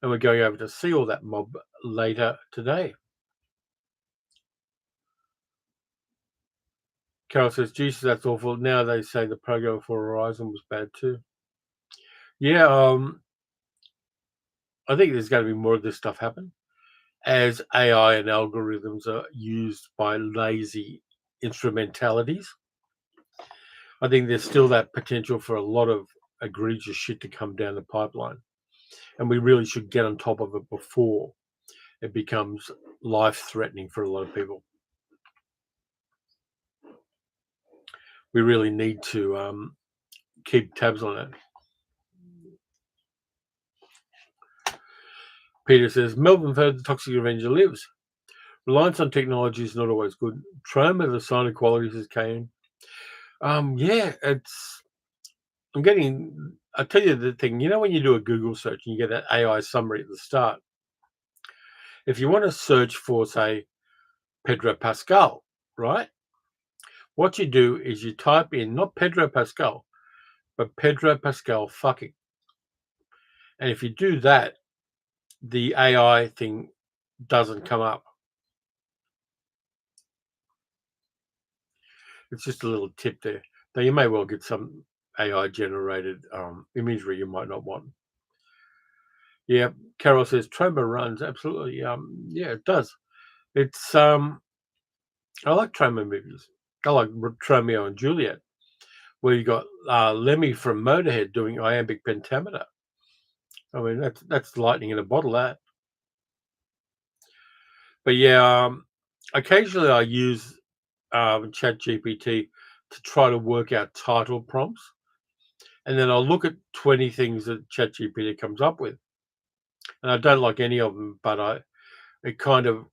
And we're going over to see all that mob later today. Carol says, Jesus, that's awful. Now they say the program for Horizon was bad too. Yeah, I think there's going to be more of this stuff happen as AI and algorithms are used by lazy instrumentalities. I think there's still that potential for a lot of egregious shit to come down the pipeline. And we really should get on top of it before it becomes life-threatening for a lot of people. We really need to keep tabs on it. Peter says, Melbourne Further Toxic Avenger lives. Reliance on technology is not always good. Trauma is a sign of quality, says Kane. Yeah, I'll tell you the thing, when you do a Google search and you get that AI summary at the start, if you want to search for, say, Pedro Pascal, right? What you do is you type in not Pedro Pascal, but Pedro Pascal fucking. And if you do that, the AI thing doesn't come up. It's just a little tip there. Now, you may well get some AI generated imagery you might not want. Yeah, Carol says Troma runs. Absolutely. Yeah, it does. It's I like Troma movies. I like Romeo and Juliet, where you got Lemmy from Motorhead doing iambic pentameter. I mean, that's lightning in a bottle, that. But yeah, occasionally I use ChatGPT to try to work out title prompts, and then I'll look at 20 things that ChatGPT comes up with, and I don't like any of them, but it kind of,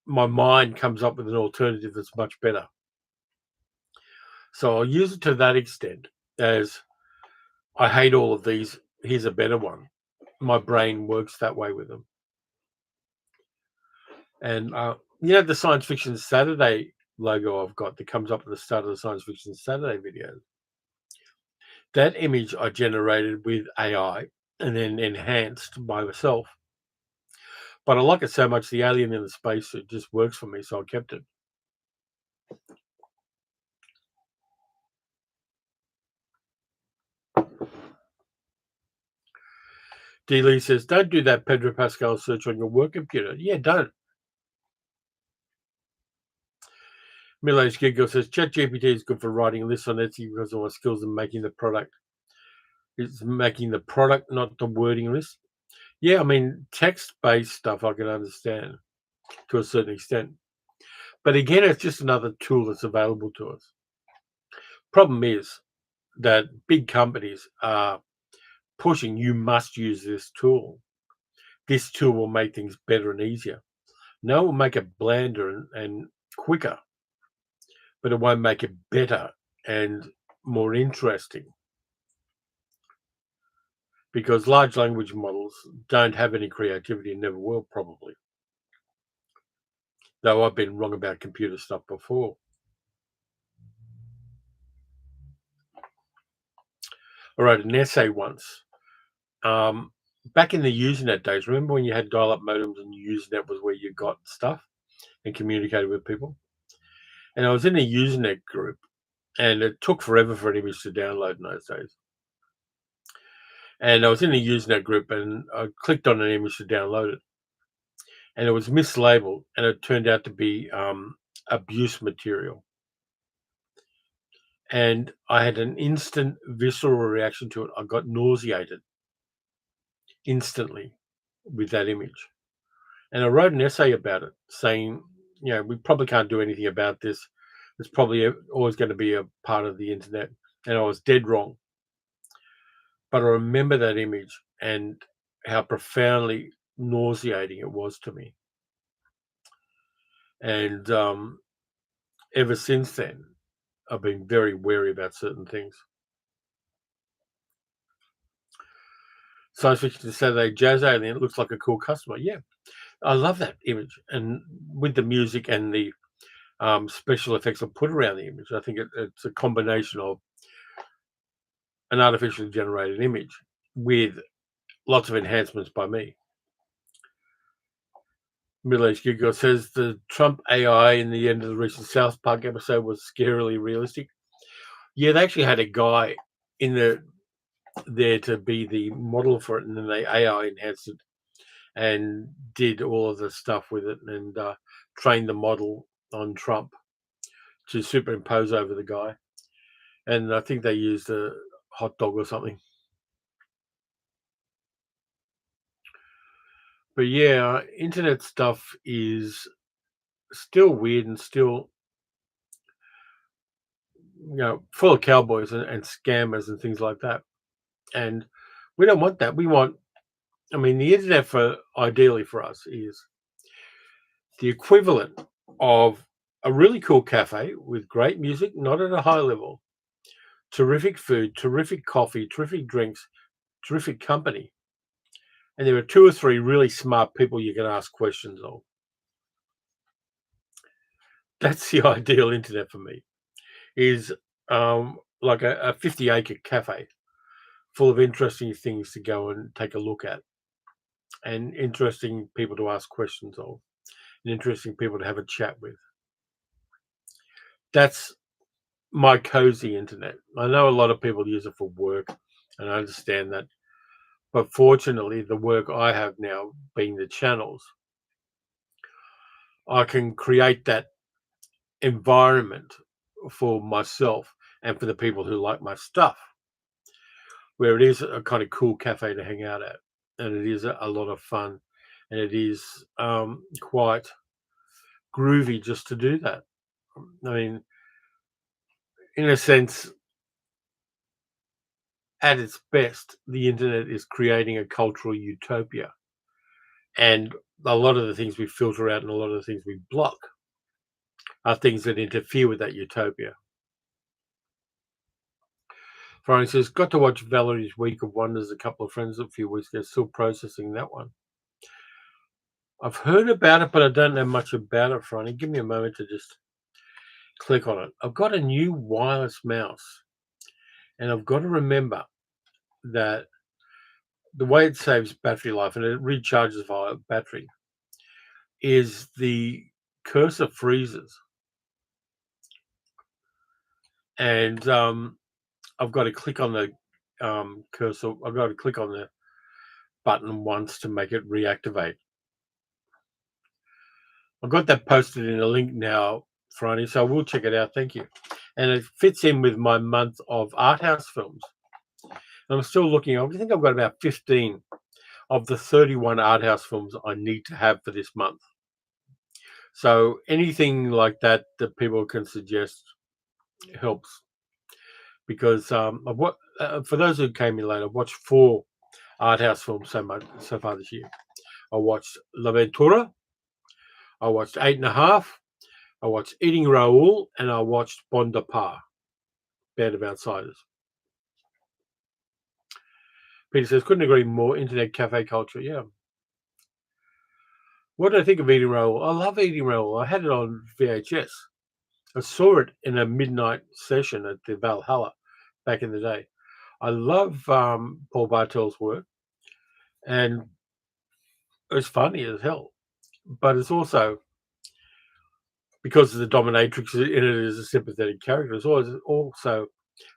my mind comes up with an alternative that's much better. So I'll use it to that extent, as I hate all of these. Here's a better one. My brain works that way with them. And the Science Fiction Saturday logo I've got that comes up at the start of the Science Fiction Saturday video. That image I generated with AI and then enhanced by myself. But I like it so much, the alien in the spacesuit just works for me, so I kept it. D. Lee says, don't do that Pedro Pascal search on your work computer. Yeah, don't. Middle-aged Giggle says, ChatGPT is good for writing lists on Etsy because of my skills in making the product. It's making the product, not the wording list. Yeah, I mean, text-based stuff I can understand to a certain extent. But again, it's just another tool that's available to us. Problem is that big companies are pushing, you must use this tool. This tool will make things better and easier. No, it will make it blander and quicker, but it won't make it better and more interesting. Because large language models don't have any creativity and never will, probably. Though I've been wrong about computer stuff before. I wrote an essay once. Back in the Usenet days, remember when you had dial-up modems and Usenet was where you got stuff and communicated with people? And I was in a Usenet group, and it took forever for an image to download in those days. And I was in a Usenet group, and I clicked on an image to download it, and it was mislabeled, and it turned out to be abuse material. And I had an instant visceral reaction to it. I got nauseated instantly with that image. And I wrote an essay about it saying, we probably can't do anything about this. It's probably always going to be a part of the internet. And I was dead wrong. But I remember that image and how profoundly nauseating it was to me. And ever since then, I've been very wary about certain things. Science Fiction Saturday Jazz Alien, it looks like a cool customer. Yeah, I love that image. And with the music and the special effects I put around the image, I think it's a combination of an artificially generated image with lots of enhancements by me. Middle-aged Giggle says the Trump AI in the end of the recent South Park episode was scarily realistic. Yeah, they actually had a guy in there to be the model for it, and then they AI enhanced it and did all of the stuff with it and trained the model on Trump to superimpose over the guy. And I think they used a hot dog or something. But yeah, internet stuff is still weird and still, full of cowboys and scammers and things like that. And we don't want that. We want, the internet ideally for us is the equivalent of a really cool cafe with great music, not at a high level, terrific food, terrific coffee, terrific drinks, terrific company. And there are two or three really smart people you can ask questions of. That's the ideal internet for me, is like a 50-acre cafe full of interesting things to go and take a look at, and interesting people to ask questions of, and interesting people to have a chat with. That's my cozy internet. I know a lot of people use it for work, and I understand that. But fortunately, the work I have now, being the channels, I can create that environment for myself and for the people who like my stuff, where it is a kind of cool cafe to hang out at, and it is a lot of fun, and it is quite groovy just to do that. I mean, in a sense, at its best, the internet is creating a cultural utopia, and a lot of the things we filter out and a lot of the things we block are things that interfere with that utopia. Frank says, got to watch Valerie's Week of Wonders a couple of friends a few weeks ago, still processing that one. I've heard about it, but I don't know much about it, Franny. Give me a moment to just click on it. I've got a new wireless mouse, and I've got to remember that the way it saves battery life and it recharges via battery is the cursor freezes. And I've got to click on the cursor. I've got to click on the button once to make it reactivate. I've got that posted in a link now, Franny, so I will check it out. Thank you. And it fits in with my month of art house films. And I'm still looking. I think I've got about 15 of the 31 art house films I need to have for this month. So anything like that that people can suggest helps. Because for those who came in late, I've watched 4 art house films so far this year. I watched La Ventura, I watched 8.5, I watched Eating Raoul, and I watched Bon Depart, Band of Outsiders. Peter says, couldn't agree more. Internet cafe culture, yeah. What do I think of Eating Raoul? I love Eating Raoul. I had it on VHS. I saw it in a midnight session at the Valhalla back in the day. I love Paul Bartel's work, and it's funny as hell. But it's also, because of the dominatrix in it is a sympathetic character, it's also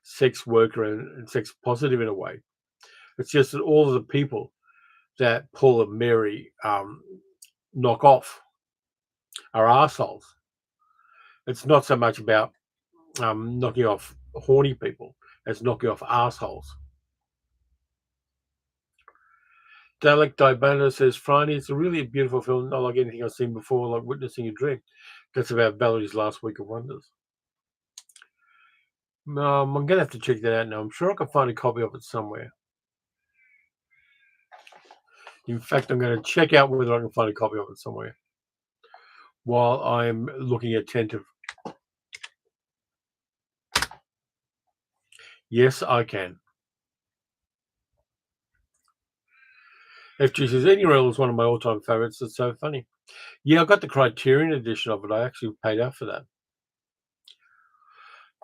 sex worker and sex positive in a way. It's just that all of the people that Paul and Mary knock off are arseholes. It's not so much about knocking off horny people as knocking off arseholes. Dalek Dibana says, Friday, it's really a beautiful film, not like anything I've seen before, like Witnessing a Dream. That's about Valerie's Last Week of Wonders. I'm going to have to check that out now. I'm sure I can find a copy of it somewhere. In fact, I'm going to check out whether I can find a copy of it somewhere while I'm looking attentive. Yes, I can. FG says, Eddie Rail is one of my all-time favorites. It's so funny. Yeah, I got the Criterion edition of it. I actually paid out for that.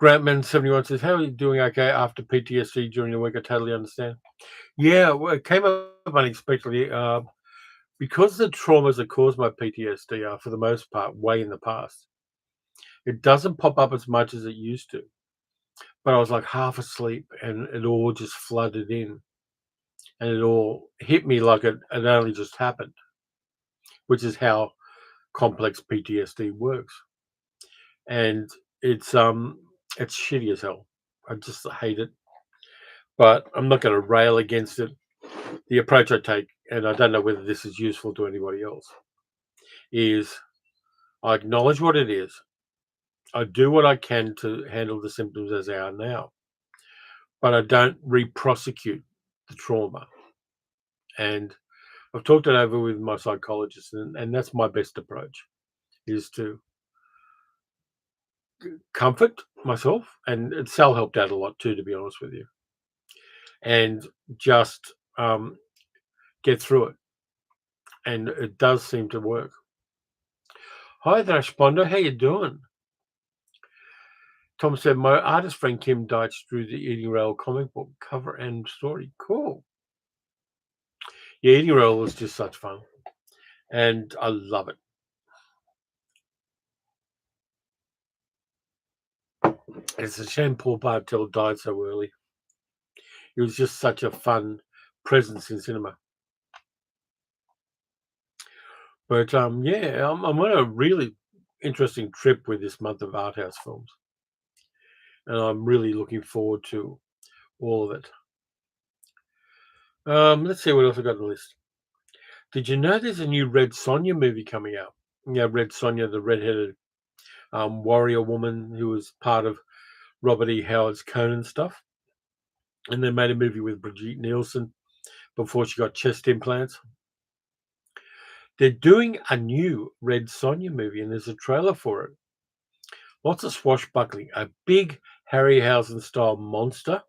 Grantman71 says, how are you doing okay after PTSD during the week? I totally understand. Yeah, well, it came up unexpectedly. Because the traumas that caused my PTSD are, for the most part, way in the past. It doesn't pop up as much as it used to. But I was like half asleep and it all just flooded in. And it all hit me like it only just happened, which is how complex PTSD works. And it's shitty as hell. I just hate it. But I'm not going to rail against it. the approach I take, and I don't know whether this is useful to anybody else, is I acknowledge what it is. I do what I can to handle the symptoms as they are now, but I don't re-prosecute the trauma. And I've talked it over with my psychologist, and that's my best approach, is to comfort myself, and Sal helped out a lot too, to be honest with you, and just get through it. And it does seem to work. Hi there, Spondo. How you doing? Tom said, my artist friend Kim Deitch drew the Eating Rail comic book cover and story. Cool. Yeah, Eating Rail was just such fun. And I love it. It's a shame Paul Bartel died so early. He was just such a fun presence in cinema. But yeah, I'm on a really interesting trip with this month of art house films. And I'm really looking forward to all of it. Let's see what else I got on the list. Did you know there's a new Red Sonja movie coming out? Yeah, Red Sonja, the redheaded warrior woman who was part of Robert E. Howard's Conan stuff. And they made a movie with Brigitte Nielsen before she got chest implants. They're doing a new Red Sonja movie, and there's a trailer for it. Lots of swashbuckling, a big Harryhausen-style monster.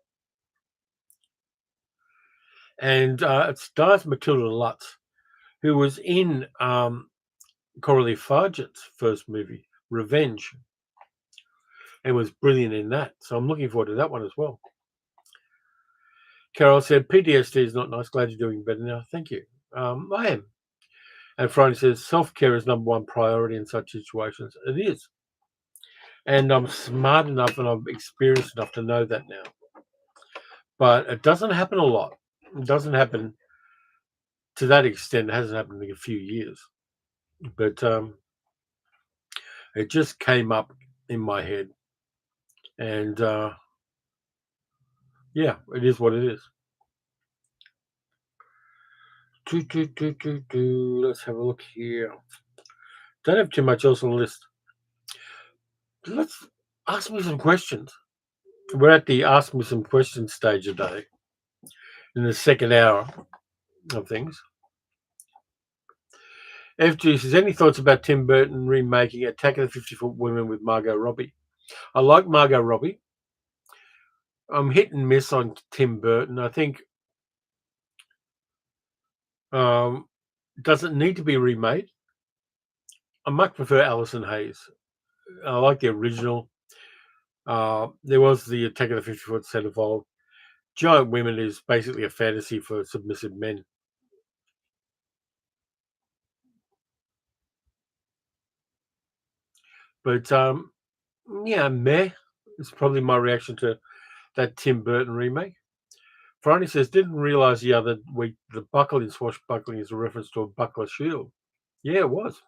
And it stars Matilda Lutz, who was in Coralie Fargett's first movie, Revenge, and was brilliant in that. So I'm looking forward to that one as well. Carol said, PTSD is not nice. Glad you're doing better now. Thank you. I am. And Friday says, self-care is number one priority in such situations. It is. And I'm smart enough and I've experienced enough to know that now. But it doesn't happen a lot. It doesn't happen to that extent. It hasn't happened in a few years. But it just came up in my head. And yeah, it is what it is. Let's have a look here. Don't have too much else on the list. Let's ask me some questions. We're at the ask me some questions stage of the day, in the second hour of things. FG says, any thoughts about Tim Burton remaking Attack of the 50-Foot Women with Margot Robbie? I like Margot Robbie. I'm hit and miss on Tim Burton. I think doesn't need to be remade. I much prefer Alison Hayes. I like the original. There was the Attack of the 50-Foot Centerfold. Giant Women is basically a fantasy for submissive men. But yeah, meh is probably my reaction to that Tim Burton remake. Franny says, didn't realize the other week the buckle in swashbuckling is a reference to a buckler shield. Yeah, it was.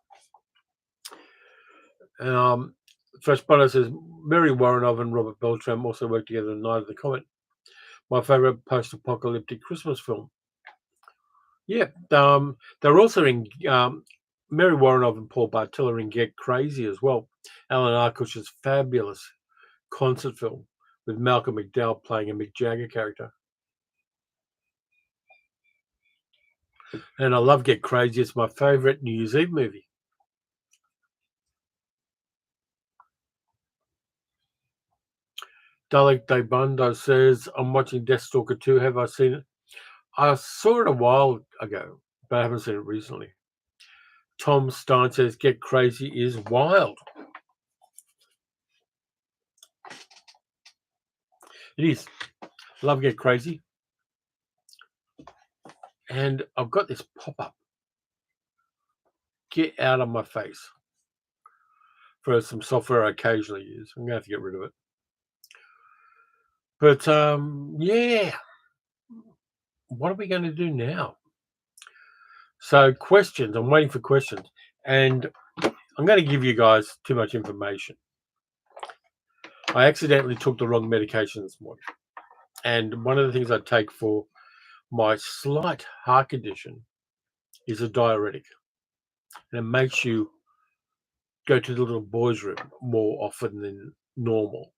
Fresh Butter says, Mary Warrenov and Robert Beltram also worked together in Night of the Comet. My favorite post-apocalyptic Christmas film. Yeah, they're also in Mary Warrenov and Paul Bartel are in Get Crazy as well. Alan Arkush's fabulous concert film with Malcolm McDowell playing a Mick Jagger character. And I love Get Crazy. It's my favorite New Year's Eve movie. Dalek Debando says, I'm watching Deathstalker 2. Have I seen it? I saw it a while ago, but I haven't seen it recently. Tom Stein says, Get Crazy is wild. It is. Love Get Crazy. And I've got this pop-up. Get out of my face. For some software I occasionally use. I'm going to have to get rid of it. But, yeah. What are we going to do now? So, questions. I'm waiting for questions. And I'm going to give you guys too much information. I accidentally took the wrong medication this morning. And one of the things I take for my slight heart condition is a diuretic, and it makes you go to the little boys' room more often than normal.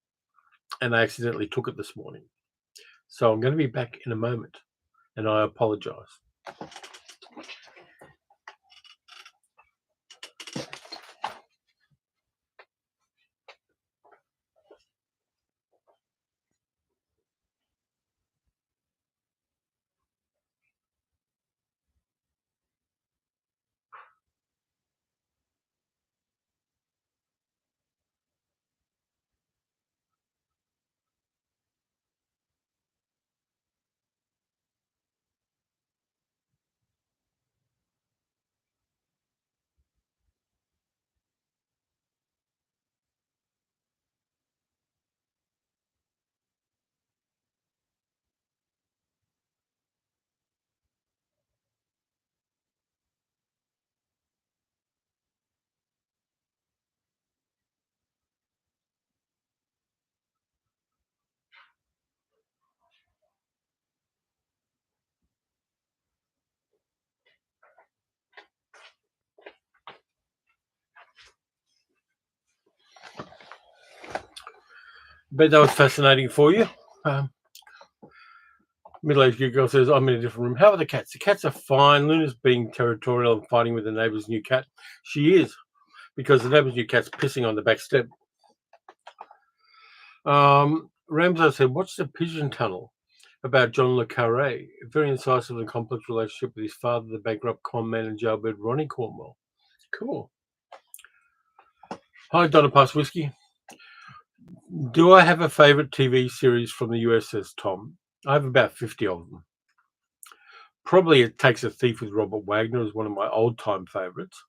And I accidentally took it this morning. So I'm going to be back in a moment, and I apologize. Bet that was fascinating for you. Middle-aged girl says, I'm in a different room. How are the cats? The cats are fine. Luna's being territorial and fighting with the neighbour's new cat. She is, because the neighbour's new cat's pissing on the back step. Ramsay said, watch The Pigeon Tunnel about John Le Carre. A very incisive and complex relationship with his father, the bankrupt con man and jailbird Ronnie Cornwell. Cool. Hi, Donna Pass Whiskey. Do I have a favourite TV series from the US, says Tom? I have about 50 of them. Probably It Takes a Thief with Robert Wagner is one of my old-time favourites.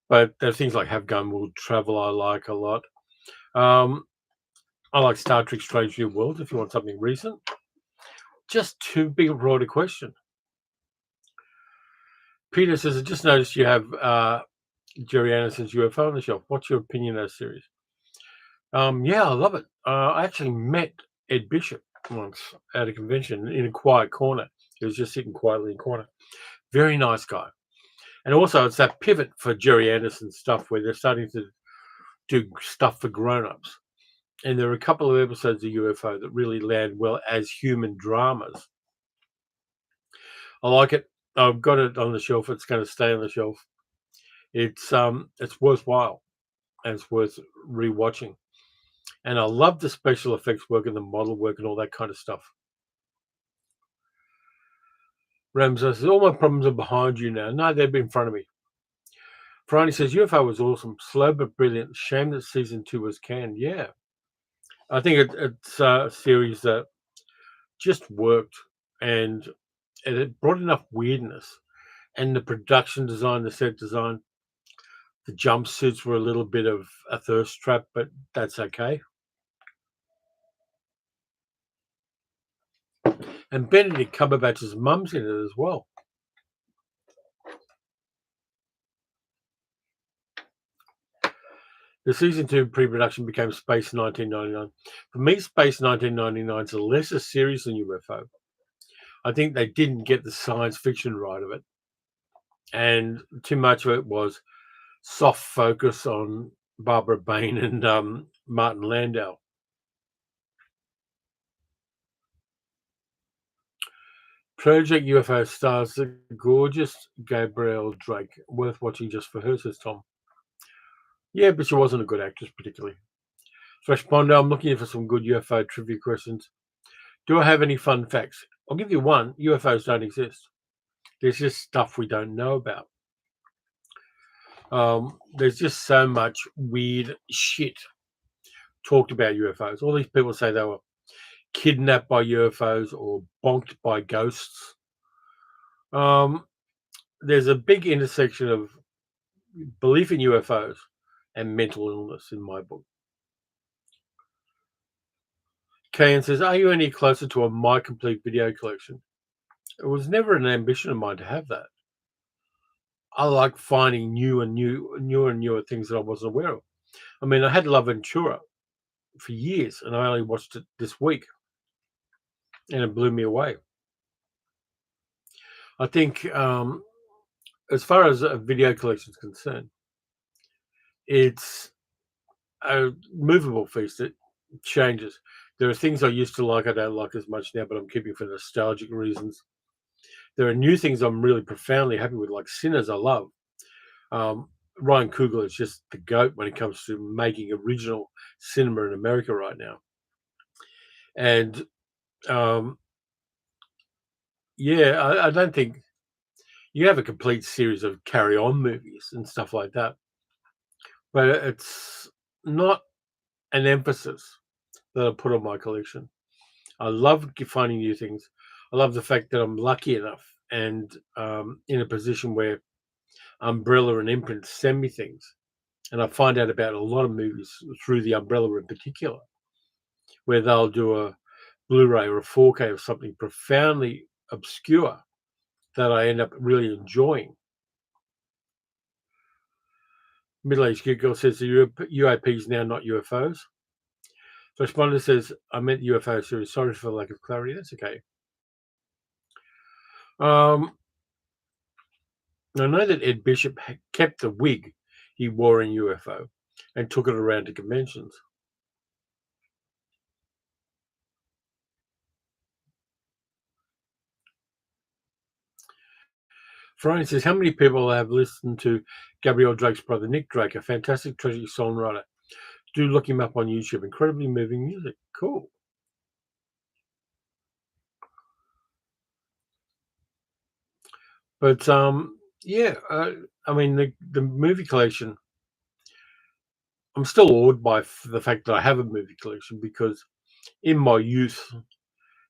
But there are things like Have Gun Will Travel I like a lot. I like Star Trek Strange New Worlds if you want something recent. Just too big a broader question. Peter says, I just noticed you have Jerry Anderson's UFO on the shelf. What's your opinion of that series? Yeah, I love it. I actually met Ed Bishop once at a convention in a quiet corner. He was just sitting quietly in a corner. Very nice guy. And also, it's that pivot for Jerry Anderson stuff where they're starting to do stuff for grown-ups. And there are a couple of episodes of UFO that really land well as human dramas. I like it. I've got it on the shelf. It's going to stay on the shelf. It's worthwhile, and it's worth rewatching. And I love the special effects work and the model work and all that kind of stuff. Ramsay says, all my problems are behind you now. No, they've been in front of me. Franny says, UFO was awesome. Slow but brilliant. Shame that season 2 was canned. Yeah. I think it's a series that just worked, and it brought enough weirdness. And the production design, the set design, the jumpsuits were a little bit of a thirst trap, but that's okay. And Benedict Cumberbatch's mum's in it as well. The season 2 pre-production became Space 1999. For me, Space 1999 is a lesser series than UFO. I think they didn't get the science fiction right of it. And too much of it was soft focus on Barbara Bain and Martin Landau. Project UFO stars the gorgeous Gabrielle Drake. Worth watching just for her, says Tom. Yeah, but she wasn't a good actress particularly. Fresh Pondo, I'm looking for some good UFO trivia questions. Do I have any fun facts? I'll give you one. UFOs don't exist. There's just stuff we don't know about. There's just so much weird shit talked about UFOs. All these people say they were kidnapped by UFOs or bonked by ghosts. There's a big intersection of belief in UFOs and mental illness in my book. Kayan says, are you any closer to a My Complete video collection? It was never an ambition of mine to have that. I like finding newer and newer things that I wasn't aware of. I mean, I had Love Ventura for years, and I only watched it this week, and it blew me away. I think as far as a video collection is concerned, it's a movable feast. It changes. There are things I used to like I don't like as much now, but I'm keeping for nostalgic reasons. There are new things I'm really profoundly happy with, like Sinners. I love. Um, Ryan Coogler is just the goat when it comes to making original cinema in America right now. And um, yeah, I don't think you have a complete series of carry on movies and stuff like that, but it's not an emphasis that I put on my collection. I love finding new things. I love the fact that I'm lucky enough and in a position where Umbrella and Imprint send me things, and I find out about a lot of movies through the Umbrella in particular, where they'll do a Blu-ray or a 4K of something profoundly obscure that I end up really enjoying. Middle-aged Geek Girl says the UAP is now not UFOs. Responder says, I meant UFO series. Sorry for the lack of clarity. That's okay. I know that Ed Bishop kept the wig he wore in UFO and took it around to conventions. Ferrari says, how many people have listened to Gabrielle Drake's brother, Nick Drake, a fantastic tragic songwriter? Do look him up on YouTube. Incredibly moving music. Cool. But yeah, I mean the movie collection. I'm still awed by the fact that I have a movie collection because in my youth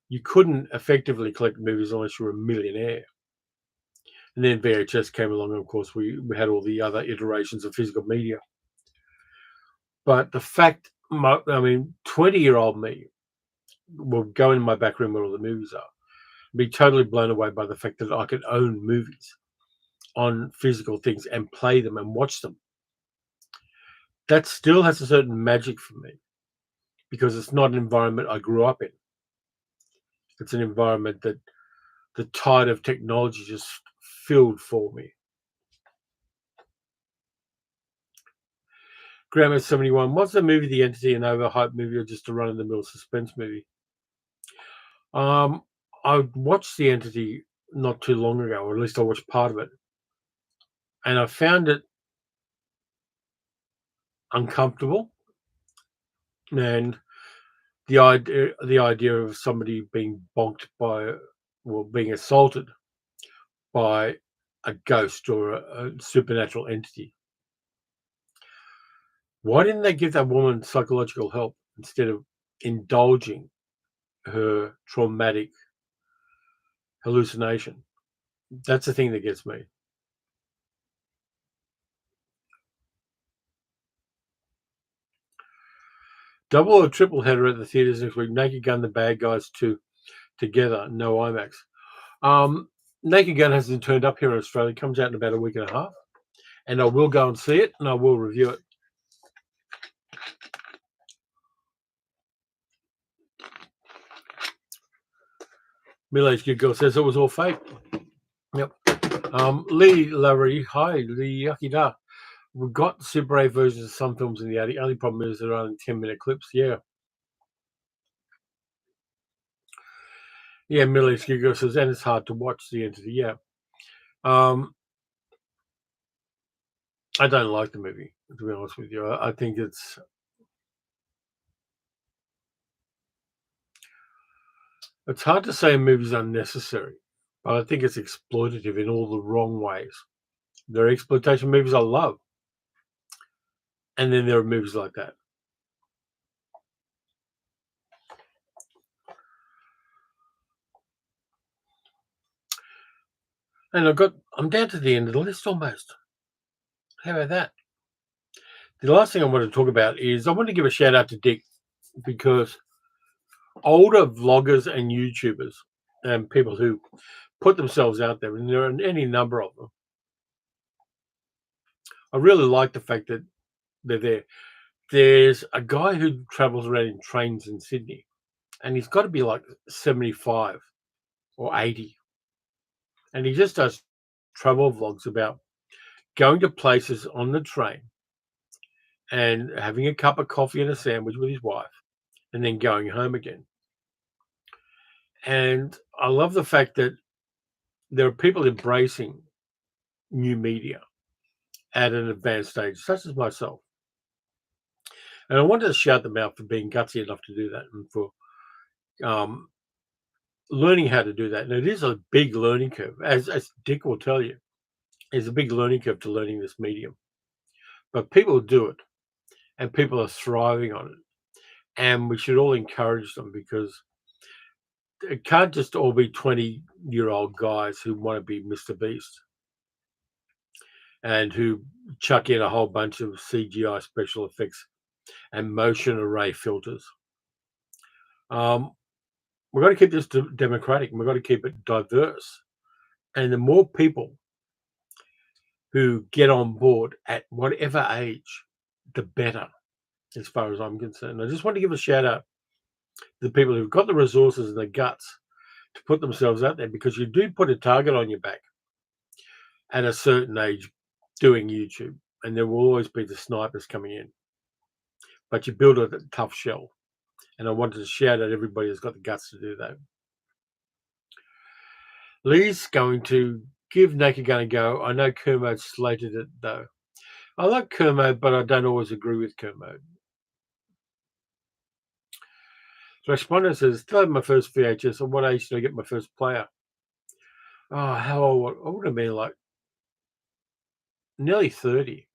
you couldn't effectively collect movies unless you were a millionaire. And then VHS came along, and of course we had all the other iterations of physical media. But the fact, I mean, 20-year-old me will go in my back room where all the movies are, be totally blown away by the fact that I could own movies on physical things and play them and watch them. That still has a certain magic for me because it's not an environment I grew up in. It's an environment that the tide of technology just filled for me. Grandma 71, what's the movie The Entity, an overhyped movie or just a run-of-the-mill suspense movie? I watched The Entity not too long ago, or at least I watched part of it, and I found it uncomfortable. And the idea of somebody being bonked by, well, being assaulted by a ghost or a supernatural entity. Why didn't they give that woman psychological help instead of indulging her traumatic hallucination? That's the thing that gets me. Double or triple header at the theaters next week. Naked Gun, The Bad Guys 2 together. No IMAX. Naked Gun hasn't turned up here in Australia. It comes out in about a week and a half. And I will go and see it, and I will review it. Middle-aged good girl says it was all fake. Yep. Lee Larry, hi, Lee Yucky Da. We've got Super 8 versions of some films in the attic. Only problem is they're only 10-minute clips. Yeah. Yeah, middle-aged good girl says, and it's hard to watch The Entity. Yeah. I don't like the movie, to be honest with you. I think it's hard to say a movie's unnecessary, but I think it's exploitative in all the wrong ways. There are exploitation movies I love, and then there are movies like that. And I'm down to the end of the list almost. How about that? The last thing I want to talk about is I want to give a shout out to Dick, because older vloggers and YouTubers and people who put themselves out there, and there are any number of them, I really like the fact that they're there. There's a guy who travels around in trains in Sydney, and he's got to be like 75 or 80. and he just does travel vlogs about going to places on the train and having a cup of coffee and a sandwich with his wife and then going home again. And I love the fact that there are people embracing new media at an advanced stage, such as myself. And I wanted to shout them out for being gutsy enough to do that and for um, learning how to do that. And it is a big learning curve, as Dick will tell you. There's a big learning curve to learning this medium. But people do it, and people are thriving on it. And we should all encourage them, because it can't just all be 20-year-old guys who want to be Mr. Beast and who chuck in a whole bunch of CGI special effects and motion array filters. We've got to keep this democratic, and we've got to keep it diverse. And the more people who get on board at whatever age, the better, as far as I'm concerned. I just want to give a shout out to the people who've got the resources and the guts to put themselves out there, because you do put a target on your back at a certain age doing YouTube, and there will always be the snipers coming in. But you build a tough shell. And I wanted to shout out everybody who's got the guts to do that. Lee's going to give Naked Gun a go. I know Kermode slated it, though. I like Kermode, but I don't always agree with Kermode. So Responder says, still have my first VHS. At what age did I get my first player? Oh, how old? I would have been like nearly 30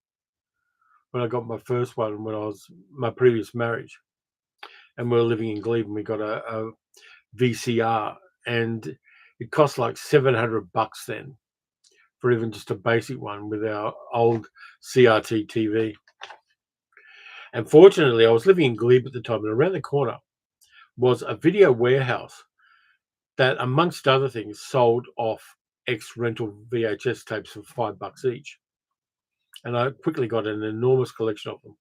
when I got my first one, when I was my previous marriage. And we were living in Glebe, we got a VCR, and it cost like $700 then for even just a basic one with our old CRT TV. And fortunately, I was living in Glebe at the time, and around the corner was a video warehouse that, amongst other things, sold off ex-rental VHS tapes for $5 each. And I quickly got an enormous collection of them.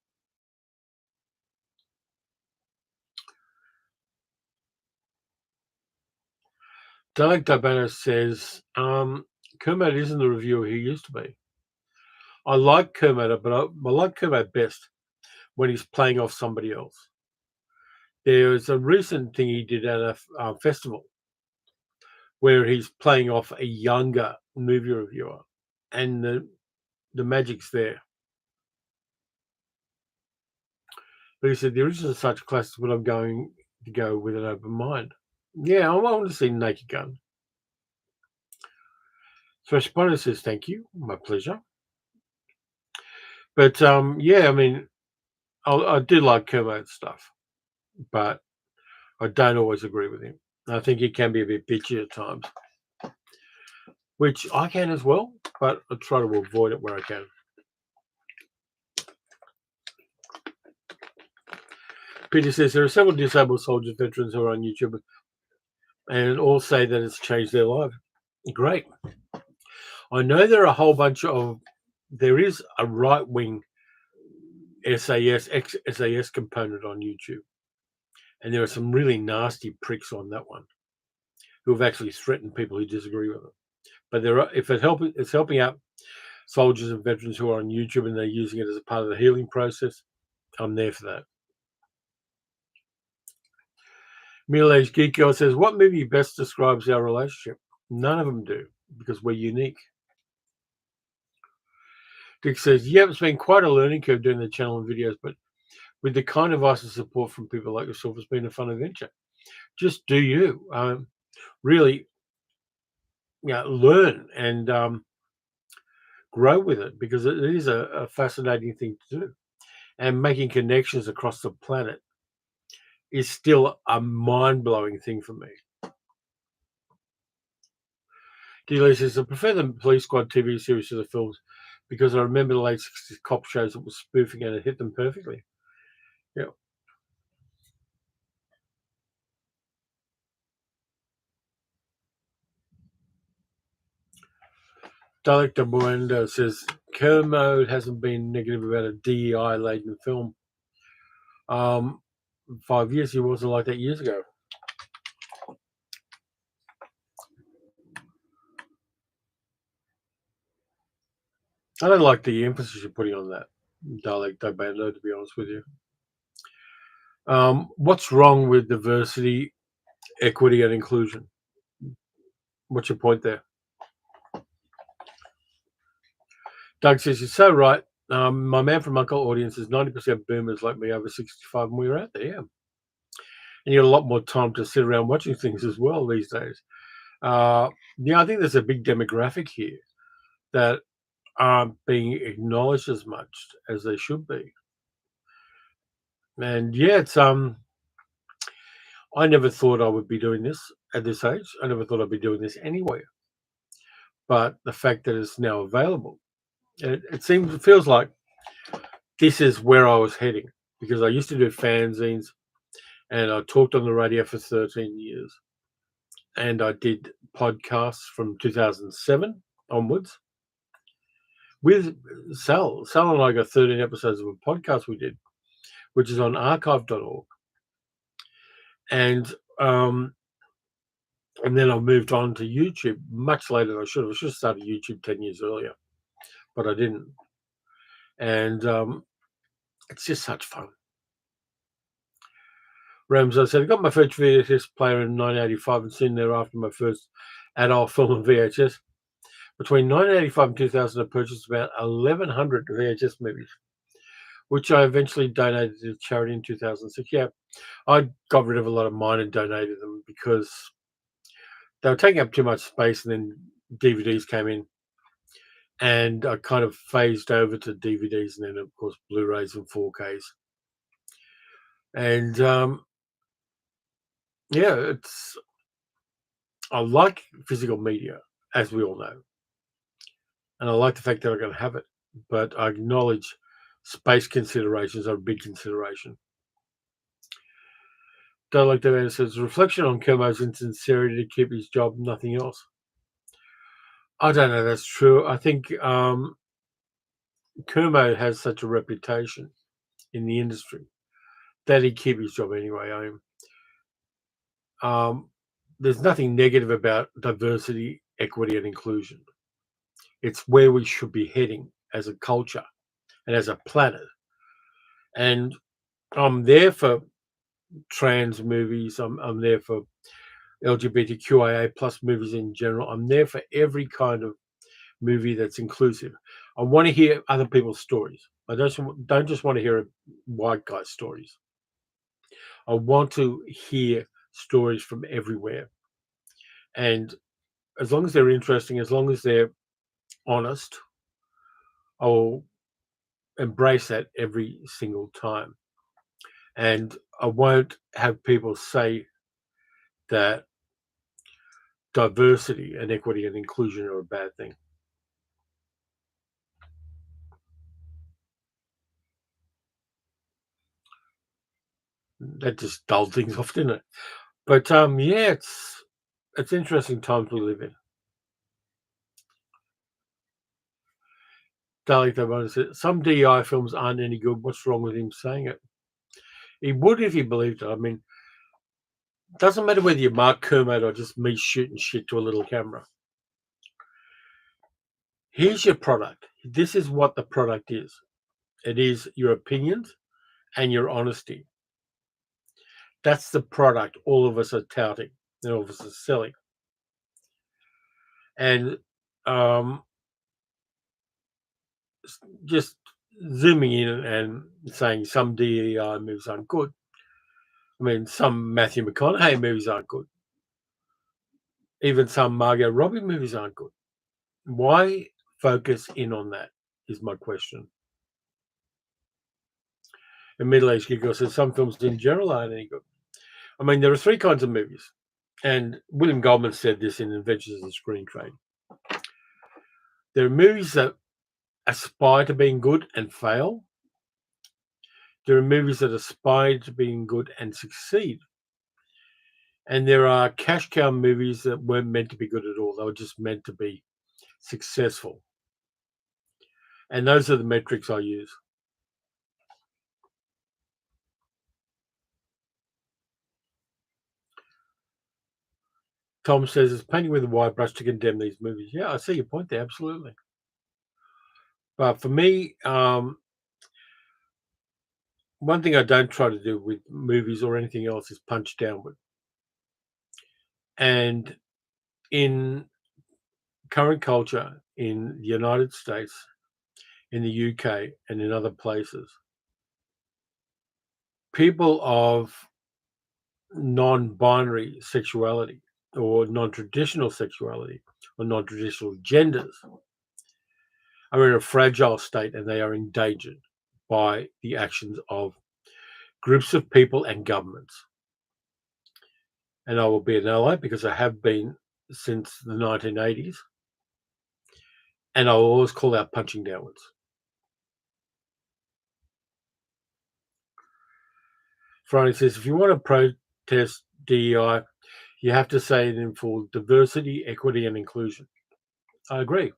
Doug Dabano says, Kermode isn't the reviewer he used to be. I like Kermode, but I like Kermode best when he's playing off somebody else. There was a recent thing he did at a festival where he's playing off a younger movie reviewer, and the magic's there. But he said, there isn't such classics, but I'm going to go with an open mind. Yeah, I want to see Naked Gun. So Responder says, thank you. My pleasure. But yeah, I mean, I do like Kermode's stuff, but I don't always agree with him. I think he can be a bit bitchy at times, which I can as well, but I try to avoid it where I can. Peter says, there are several disabled soldiers veterans who are on YouTube and all say that it's changed their life. Great. I know there are a whole bunch of, there is a right-wing ex-SAS component on YouTube. And there are some really nasty pricks on that one who have actually threatened people who disagree with it. But there are, if it's helping out soldiers and veterans who are on YouTube and they're using it as a part of the healing process, I'm there for that. Middle-aged Geek Girl says, what movie best describes our relationship? None of them do, because we're unique. Dick says, yeah, it's been quite a learning curve doing the channel and videos, but with the kind of advice and support from people like yourself, it's been a fun adventure. Just do you. Really learn and grow with it, because it is a fascinating thing to do. And making connections across the planet is still a mind-blowing thing for me. D. says, I prefer the Police Squad TV series to the films because I remember the late 60s cop shows that was spoofing and it hit them perfectly. Yeah. Director Buenda says, Kermode hasn't been negative about a DEI-laden film. 5 years, he wasn't like that years ago. I don't like the emphasis you're putting on that dialecto bando, to be honest with you. What's wrong with diversity, equity, and inclusion? What's your point there? Doug says, you're so right. My man from Uncle audience is 90% boomers like me over 65, and we're out there. Yeah. And you have a lot more time to sit around watching things as well these days. Yeah, I think there's a big demographic here that aren't being acknowledged as much as they should be. And yeah, it's I never thought I would be doing this at this age. I never thought I'd be doing this anywhere. But the fact that it's now available, it feels like this is where I was heading, because I used to do fanzines and I talked on the radio for 13 years. And I did podcasts from 2007 onwards with Sal. Sal and I got 13 episodes of a podcast we did, which is on archive.org. And then I moved on to YouTube much later than I should have. I should have started YouTube 10 years earlier, but I didn't. And it's just such fun. Rams, I said, I got my first VHS player in 1985 and soon thereafter my first adult film on VHS. Between 1985 and 2000, I purchased about 1,100 VHS movies, which I eventually donated to charity in 2006. Yeah, I got rid of a lot of mine and donated them because they were taking up too much space, and then DVDs came in. And I kind of phased over to DVDs and then, of course, Blu-rays and 4Ks. And yeah, I like physical media, as we all know. And I like the fact that I'm going to have it. But I acknowledge space considerations are a big consideration. Don't like that answer. Says, reflection on Kermo's insincerity to keep his job, nothing else. I don't know that's true. I think Kermo has such a reputation in the industry that he'd keep his job anyway. There's nothing negative about diversity, equity, and inclusion. It's where we should be heading as a culture and as a planet. And I'm there for trans movies. I'm there for LGBTQIA plus movies in general. I'm there for every kind of movie that's inclusive. I want to hear other people's stories. I don't just want to hear white guy stories. I want to hear stories from everywhere. And as long as they're interesting, as long as they're honest, I will embrace that every single time. And I won't have people say that diversity and equity and inclusion are a bad thing. That just dulled things off, didn't it? But yeah, it's interesting times we live in. Dalek Thabana said, some DEI films aren't any good. What's wrong with him saying it? He would if he believed it. I mean, it doesn't matter whether you're Mark Kermode or just me shooting shit to a little camera. Here's your product. This is what the product is. It is your opinions and your honesty. That's the product all of us are touting and all of us are selling. And just zooming in and saying some DEI movies aren't good. I mean, some Matthew McConaughey movies aren't good. Even some Margot Robbie movies aren't good. Why focus in on that is my question. And middle-aged girl says some films in general aren't any good. I mean, there are three kinds of movies. And William Goldman said this in Adventures in the Screen Trade. There are movies that aspire to being good and fail. There are movies that aspire to being good and succeed. And there are cash cow movies that weren't meant to be good at all. They were just meant to be successful. And those are the metrics I use. Tom says it's painting with a wide brush to condemn these movies. Yeah, I see your point there, absolutely. But for me, one thing I don't try to do with movies or anything else is punch downward. And in current culture in the United States, in the UK, and in other places, people of non-binary sexuality or non-traditional sexuality or non-traditional genders are in a fragile state, and they are endangered by the actions of groups of people and governments. And I will be an ally because I have been since the 1980s, and I will always call out punching downwards. Friday says, if you want to protest DEI, you have to say it in full: diversity, equity, and inclusion. I agree.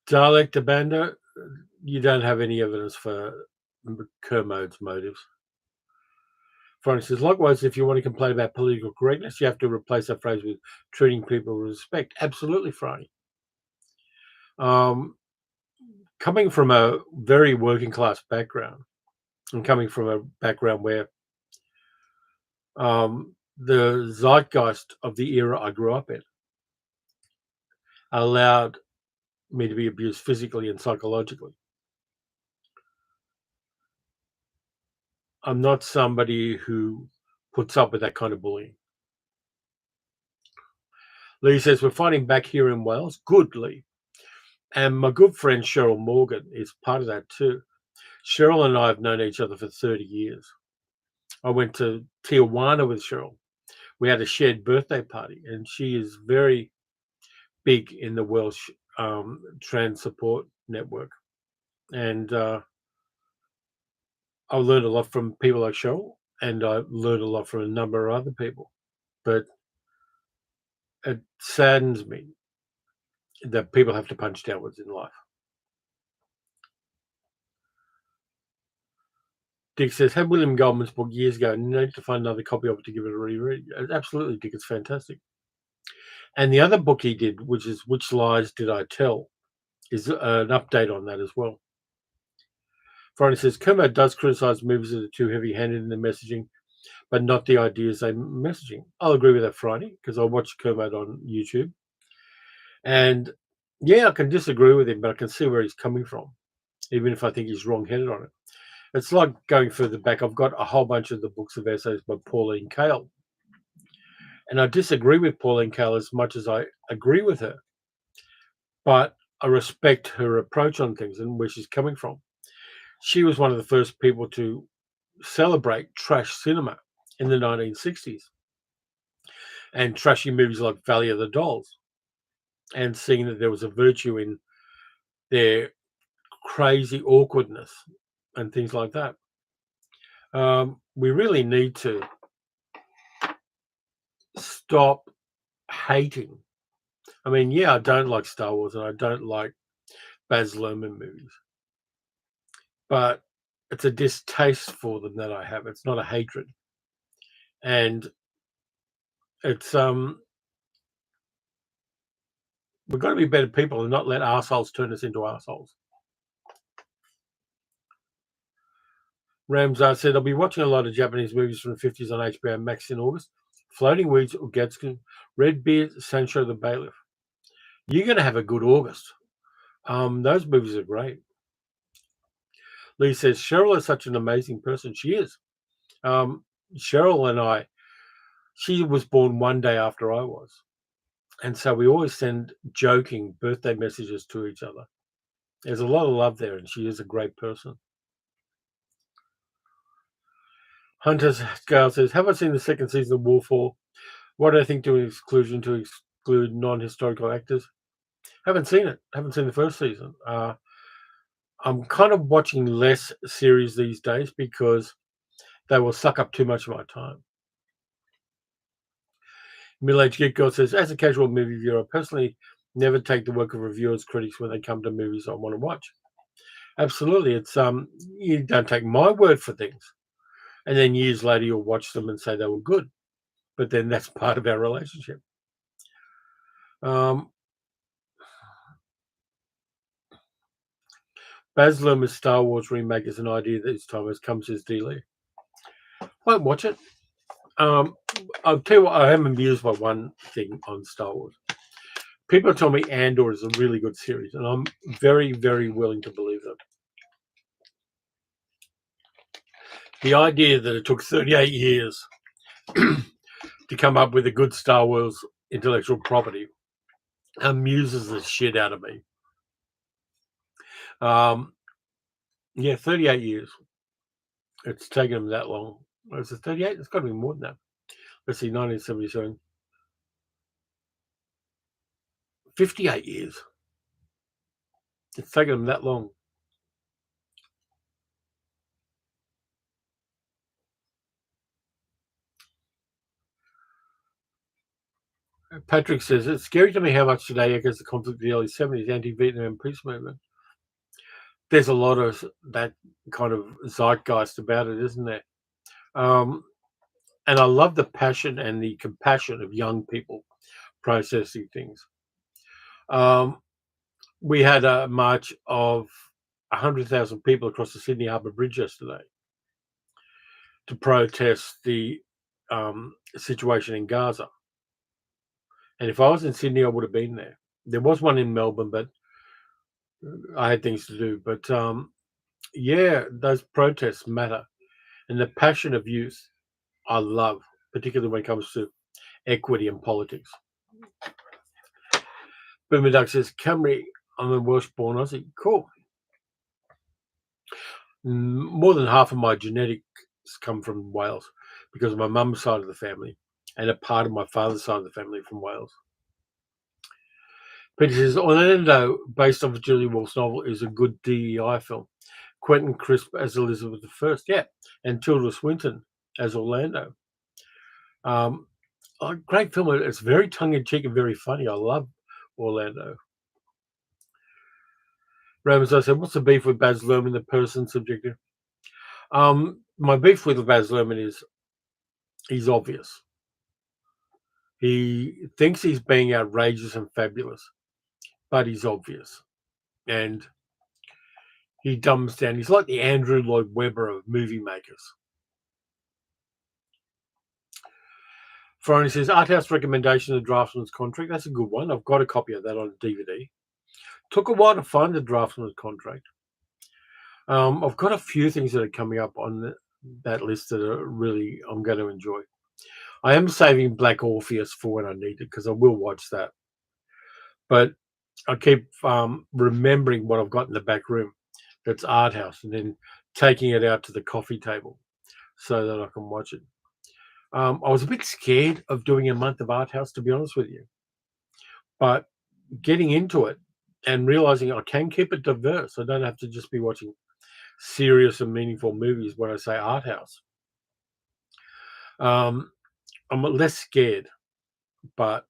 Dalek Banda, you don't have any evidence for Kermode's motives. Friday says, likewise, if you want to complain about political correctness, you have to replace that phrase with treating people with respect. Absolutely, Friday. Coming from a very working class background, and coming from a background where the zeitgeist of the era I grew up in allowed me to be abused physically and psychologically. I'm not somebody who puts up with that kind of bullying. Lee says, we're fighting back here in Wales. Good, Lee. And my good friend Cheryl Morgan is part of that too. Cheryl and I have known each other for 30 years. I went to Tijuana with Cheryl. We had a shared birthday party, and she is very big in the Welsh trans support network. And I learned a lot from people like Cheryl, and I learned a lot from a number of other people. But it saddens me that people have to punch downwards in life. Dick says, had William Goldman's book years ago and need to find another copy of it to give it a reread. Absolutely, Dick, it's fantastic. And the other book he did, which is Which Lies Did I Tell, is an update on that as well. Friday says, Kermode does criticise movies that are too heavy-handed in their messaging, but not the ideas they're messaging. I'll agree with that, Friday, because I watch Kermode on YouTube. And yeah, I can disagree with him, but I can see where he's coming from, even if I think he's wrong-headed on it. It's like going further back. I've got a whole bunch of the books of essays by Pauline Kael. And I disagree with Pauline Kael as much as I agree with her. But I respect her approach on things and where she's coming from. She was one of the first people to celebrate trash cinema in the 1960s. And trashy movies like Valley of the Dolls. And seeing that there was a virtue in their crazy awkwardness and things like that. We really need to stop hating. I mean, yeah, I don't like Star Wars and I don't like Baz Luhrmann movies, but it's a distaste for them that I have. It's not a hatred, and it's we've got to be better people and not let arseholes turn us into arseholes. Ramzar said, I'll be watching a lot of Japanese movies from the 50s on HBO Max in August. Floating Weeds, Ugetsuki, Redbeard, Sancho the Bailiff. You're going to have a good August. Those movies are great. Lee says, Cheryl is such an amazing person. She is. Cheryl and I, she was born one day after I was. And so we always send joking birthday messages to each other. There's a lot of love there, and she is a great person. Hunter's Scale says, have I seen the second season of Wolfhall? What do I think to exclusion to exclude non-historical actors? Haven't seen it. Haven't seen the first season. I'm kind of watching less series these days because they will suck up too much of my time. Middle-aged Geek Girl says, as a casual movie viewer, I personally never take the work of reviewers, critics when they come to movies I want to watch. Absolutely. It's you don't take my word for things. And then years later you'll watch them and say they were good. But then that's part of our relationship. Um, Baz Luhrmann's Star Wars remake is an idea that this time has come, says D. Lee. Won't watch it. I'll tell you what, I am amused by one thing on Star Wars. People tell me Andor is a really good series, and I'm very, very willing to believe them. The idea that it took 38 years to come up with a good Star Wars intellectual property amuses the shit out of me. Yeah, 38 years. It's taken them that long. Is it 38? It's got to be more than that. Let's see, 1977. 58 years. It's taken them that long. Patrick says, it's scary to me how much today echoes the conflict of the early 70s, anti-Vietnam peace movement. There's a lot of that kind of zeitgeist about it, isn't there? And I love the passion and the compassion of young people processing things. We had a march of 100,000 people across the Sydney Harbour Bridge yesterday to protest the situation in Gaza. And if I was in Sydney, I would have been there. There was one in Melbourne, but I had things to do. But yeah, those protests matter. And the passion of youth, I love, particularly when it comes to equity and politics. Boomer Duck says, Camry, I'm a Welsh-born Aussie. Cool. More than half of my genetics come from Wales because of my mum's side of the family and a part of my father's side of the family from Wales. Peter says, Orlando, based off of Julia Wolf's novel, is a good DEI film. Quentin Crisp as Elizabeth I, yeah, and Tilda Swinton as Orlando. A great film. It's very tongue-in-cheek and very funny. I love Orlando. Ramos, I said, what's the beef with Baz Luhrmann, the person subjective? My beef with Baz Luhrmann is he's obvious. He thinks he's being outrageous and fabulous, but he's obvious. And he dumbs down. He's like the Andrew Lloyd Webber of movie makers. Ferroni says, Art House recommendation of the Draftsman's Contract. That's a good one. I've got a copy of that on DVD. Took a while to find the Draftsman's Contract. I've got a few things that are coming up on that list that are really I'm going to enjoy. I am saving Black Orpheus for when I need it because I will watch that. But I keep remembering what I've got in the back room that's Art House and then taking it out to the coffee table so that I can watch it. I was a bit scared of doing a month of Art House, to be honest with you. But getting into it and realizing I can keep it diverse. I don't have to just be watching serious and meaningful movies when I say Art House. I'm less scared, but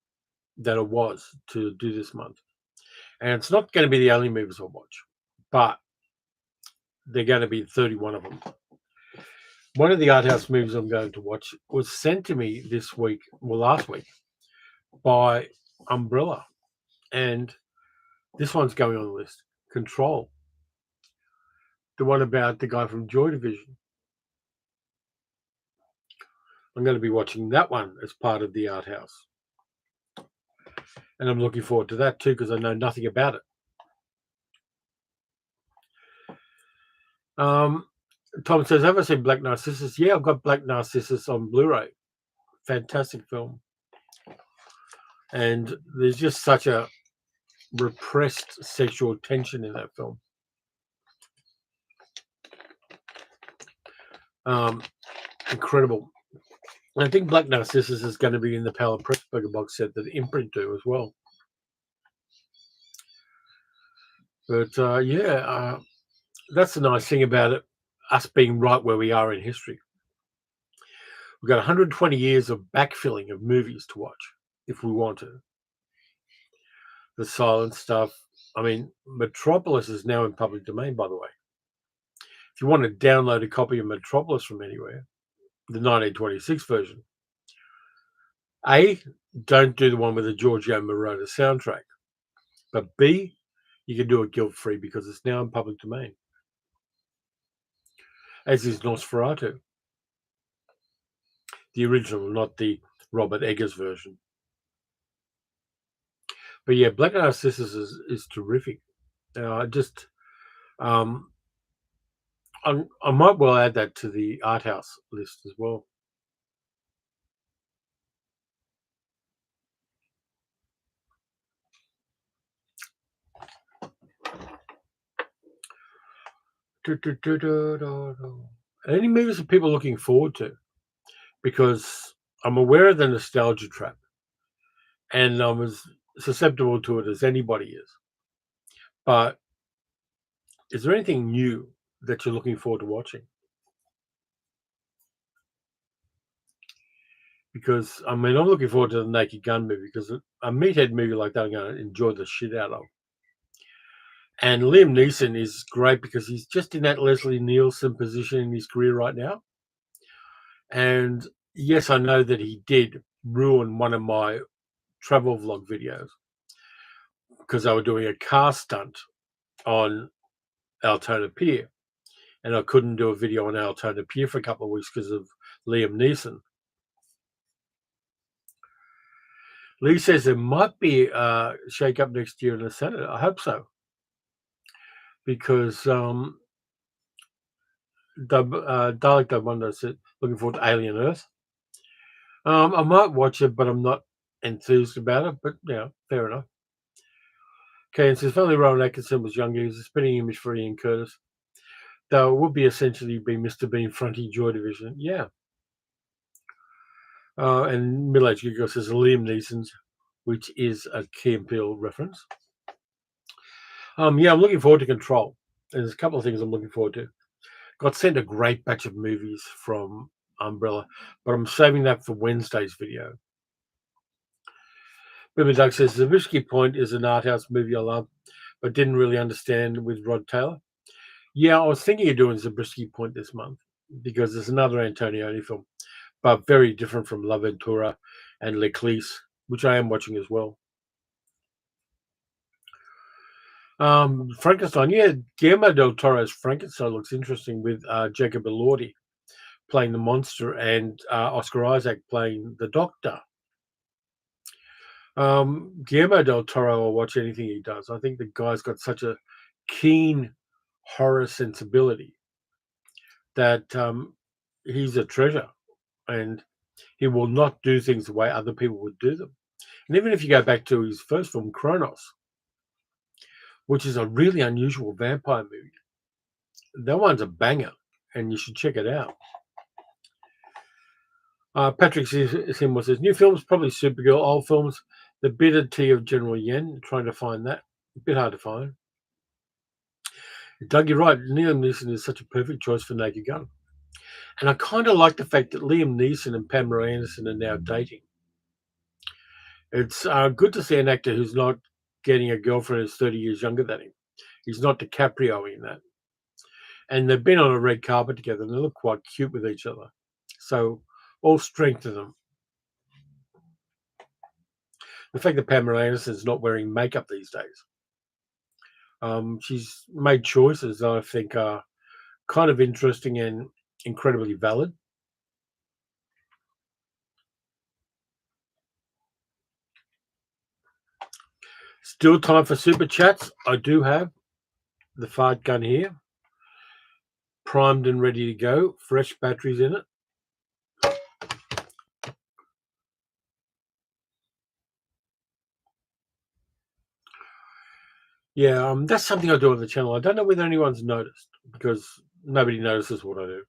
that I was to do this month. And it's not going to be the only movies I'll watch, but they're going to be 31 of them. One of the Art House movies I'm going to watch was sent to me last week, by Umbrella. And this one's going on the list. Control. The one about the guy from Joy Division. I'm going to be watching that one as part of the Art House. And I'm looking forward to that too because I know nothing about it. Tom says, have I seen Black Narcissus? Yeah, I've got Black Narcissus on Blu-ray. Fantastic film. And there's just such a repressed sexual tension in that film. Incredible. And I think Black Narcissus is going to be in the Power Pressburger box set that Imprint do as well. But that's the nice thing about it, us being right where we are in history. We've got 120 years of backfilling of movies to watch if we want to. The silent stuff. I mean, Metropolis is now in public domain, by the way. If you want to download a copy of Metropolis from anywhere, the 1926 version, A, don't do the one with the Giorgio Moroder soundtrack. But B, you can do it guilt-free because it's now in public domain. As is Nosferatu. The original, not the Robert Eggers version. But yeah, Black Narcissus is terrific. I just, I might well add that to the art house list as well. Any movies that people are looking forward to? Because I'm aware of the nostalgia trap, and I'm as susceptible to it as anybody is. But is there anything new that you're looking forward to watching? Because I mean, I'm looking forward to the Naked Gun movie because a meathead movie like that, I'm going to enjoy the shit out of. And Liam Neeson is great because he's just in that Leslie Nielsen position in his career right now. And yes, I know that he did ruin one of my travel vlog videos because I was doing a car stunt on Altona Pier, and I couldn't do a video on Altona Pier for a couple of weeks because of Liam Neeson. Lee says there might be a shake-up next year in the Senate. I hope so. Because Dalek Wonder said, looking forward to Alien Earth. I might watch it, but I'm not enthused about it. But, yeah, fair enough. Okay, and says, if only Rowan Atkinson was younger, he was a spinning image for Ian Curtis. Though it would be essentially be Mr. Bean fronty Joy Division. Yeah. And Middle Age Gigo says Liam Neeson's, which is a Key and Peele reference. Yeah, I'm looking forward to Control. There's a couple of things I'm looking forward to. Got sent a great batch of movies from Umbrella, but I'm saving that for Wednesday's video. Billy Doug says Zabriskie Point is an art house movie I love, but didn't really understand with Rod Taylor. Yeah, I was thinking of doing Zabriskie Point this month because there's another Antonioni film, but very different from La Ventura and L'Eclisse, which I am watching as well. Frankenstein, yeah, Guillermo del Toro's Frankenstein looks interesting with Jacob Elordi playing the monster and Oscar Isaac playing the doctor. Guillermo del Toro, I'll watch anything he does. I think the guy's got such a keen horror sensibility that he's a treasure, and he will not do things the way other people would do them. And even if you go back to his first film, Kronos, which is a really unusual vampire movie, that one's a banger, and you should check it out. Patrick Simmons says, new films, probably Supergirl, old films, The Bitter Tea of General Yen, trying to find that. A bit hard to find. Doug, you're right. Liam Neeson is such a perfect choice for Naked Gun. And I kind of like the fact that Liam Neeson and Pamela Anderson are now dating. It's good to see an actor who's not getting a girlfriend who's 30 years younger than him. He's not DiCaprio in that. And they've been on a red carpet together and they look quite cute with each other. So all strength to them. The fact that Pamela Anderson's not wearing makeup these days. She's made choices that I think are kind of interesting and incredibly valid. Still time for super chats. I do have the fart gun here, primed and ready to go. Fresh batteries in it. Yeah, that's something I do on the channel. I don't know whether anyone's noticed because nobody notices what I do.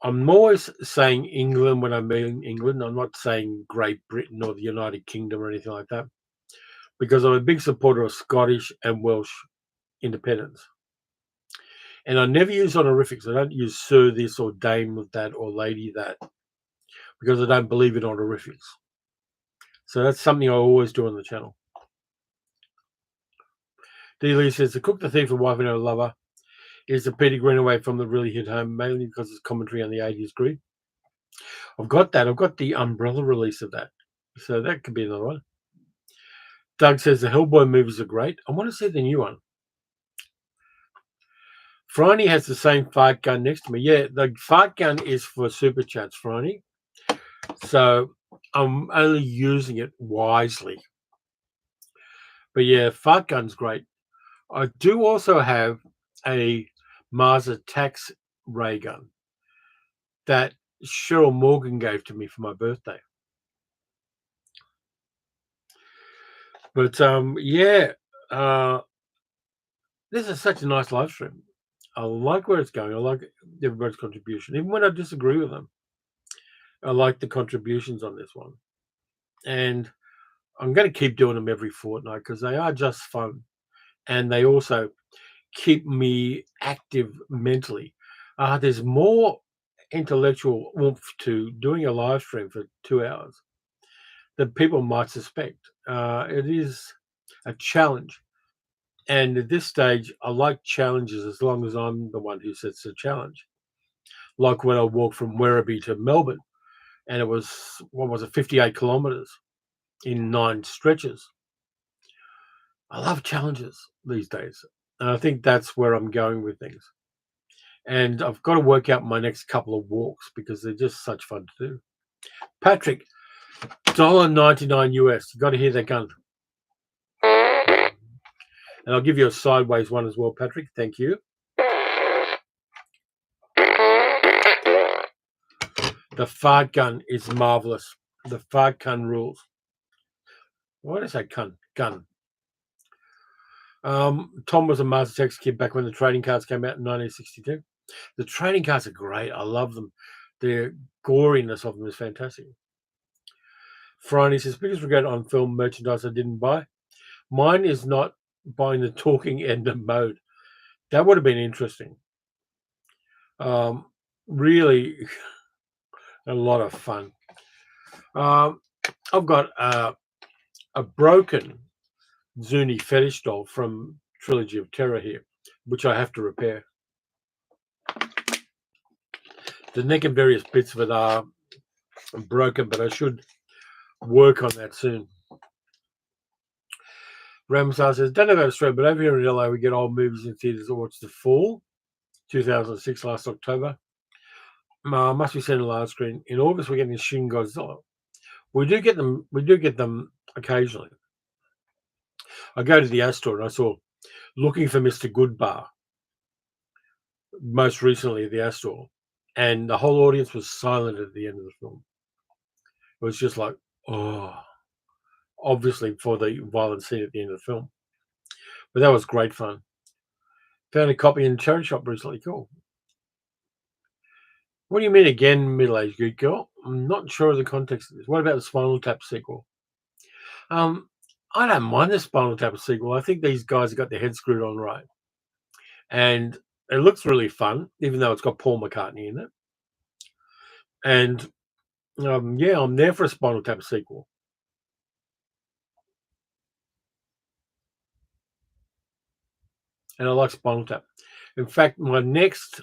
I'm always saying England when I mean England. I'm not saying Great Britain or the United Kingdom or anything like that because I'm a big supporter of Scottish and Welsh independence. And I never use honorifics. I don't use sir this or dame that or lady that because I don't believe in honorifics. So that's something I always do on the channel. D. Lee says, The Cook, the Thief, and Wife and Her Lover is a Peter Greenaway from the really hit home, mainly because it's commentary on the 80s grid. I've got that. I've got the Umbrella release of that. So that could be another one. Doug says the Hellboy movies are great. I want to see the new one. Franny has the same fart gun next to me. Yeah, the fart gun is for super chats, Franny. So I'm only using it wisely. But yeah, fart gun's great. I do also have a Mars Attacks ray gun that Cheryl Morgan gave to me for my birthday. But yeah, this is such a nice live stream. I like where it's going. I like everybody's contribution, even when I disagree with them. I like the contributions on this one, and I'm going to keep doing them every fortnight because they are just fun, and they also keep me active mentally. There's more intellectual oomph to doing a live stream for 2 hours than people might suspect. It is a challenge. And at this stage, I like challenges as long as I'm the one who sets the challenge. Like when I walked from Werribee to Melbourne, and it was, what was it, 58 kilometres in 9 stretches. I love challenges these days. And I think that's where I'm going with things. And I've got to work out my next couple of walks because they're just such fun to do. Patrick, $1.99 US. You got to hear that gun. And I'll give you a sideways one as well, Patrick. Thank you. The fart gun is marvelous. The fart gun rules. Why did I say gun? Tom was a Mars Attacks kid back when the trading cards came out in 1962. The trading cards are great. I love them. The goriness of them is fantastic. Friday says, biggest regret on film merchandise I didn't buy. Mine is not buying the talking ender mode. That would have been interesting. Really a lot of fun. I've got a broken Zuni fetish doll from Trilogy of Terror here, which I have to repair. The neck and various bits of it are broken, but I should work on that soon. Ramsar says, don't know about Australia, but over here in LA, we get old movies in theatres to watch The Fall, 2006, last October. Must be seen on large screen. In August, we're getting Shin Godzilla. We do get them occasionally. I go to the Astor and I saw Looking for Mr. Goodbar most recently at the Astor, and the whole audience was silent at the end of the film. It was just like, oh, obviously for the violent scene at the end of the film. But that was great fun. Found a copy in a charity shop recently. Cool. What do you mean again, middle-aged good girl? I'm not sure of the context of this. What about the Spinal Tap sequel? I don't mind the Spinal Tap sequel. I think these guys have got their heads screwed on right. And it looks really fun, even though it's got Paul McCartney in it. And yeah, I'm there for a Spinal Tap sequel. And I like Spinal Tap. In fact, my next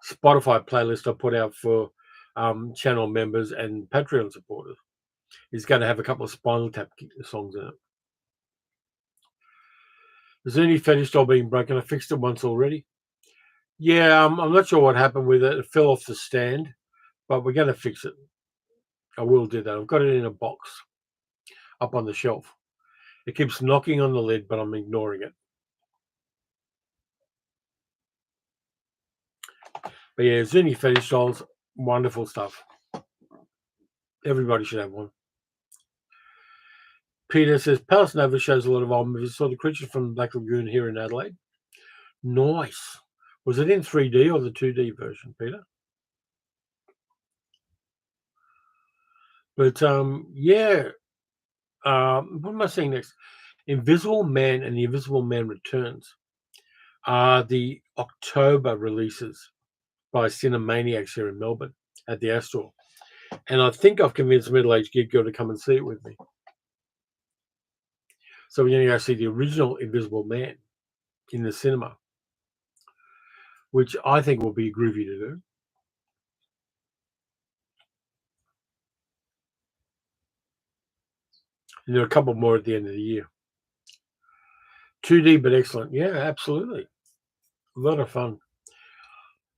Spotify playlist I put out for channel members and Patreon supporters is going to have a couple of Spinal Tap songs in it. The Zuni fetish doll being broken. I fixed it once already. Yeah, I'm not sure what happened with it. It fell off the stand, but we're going to fix it. I will do that. I've got it in a box up on the shelf. It keeps knocking on the lid, but I'm ignoring it. But yeah, Zuni fetish dolls, wonderful stuff. Everybody should have one. Peter says, Palace Nova shows a lot of old movies. Saw The Creature from Black Lagoon here in Adelaide. Nice. Was it in 3D or the 2D version, Peter? But yeah. What am I saying next? Invisible Man and The Invisible Man Returns are the October releases by Cinemaniacs here in Melbourne at the Astor. And I think I've convinced middle-aged geek girl to come and see it with me. So we're going to go see the original Invisible Man in the cinema, which I think will be groovy to do. And there are a couple more at the end of the year. 2D, but excellent. Yeah, absolutely. A lot of fun.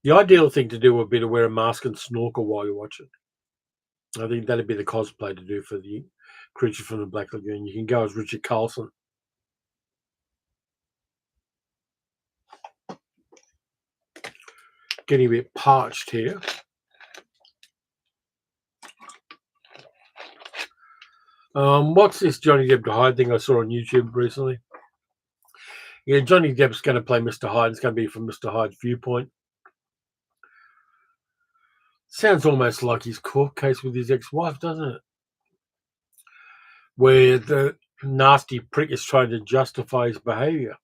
The ideal thing to do would be to wear a mask and snorkel while you watch it. I think that'd be the cosplay to do for the Creature from the Black Lagoon. You can go as Richard Carlson. Getting a bit parched here. What's this Johnny Depp to Hyde thing I saw on YouTube recently? Yeah, Johnny Depp's going to play Mr. Hyde. It's going to be from Mr. Hyde's viewpoint. Sounds almost like his court case with his ex-wife, doesn't it? Where the nasty prick is trying to justify his behaviour.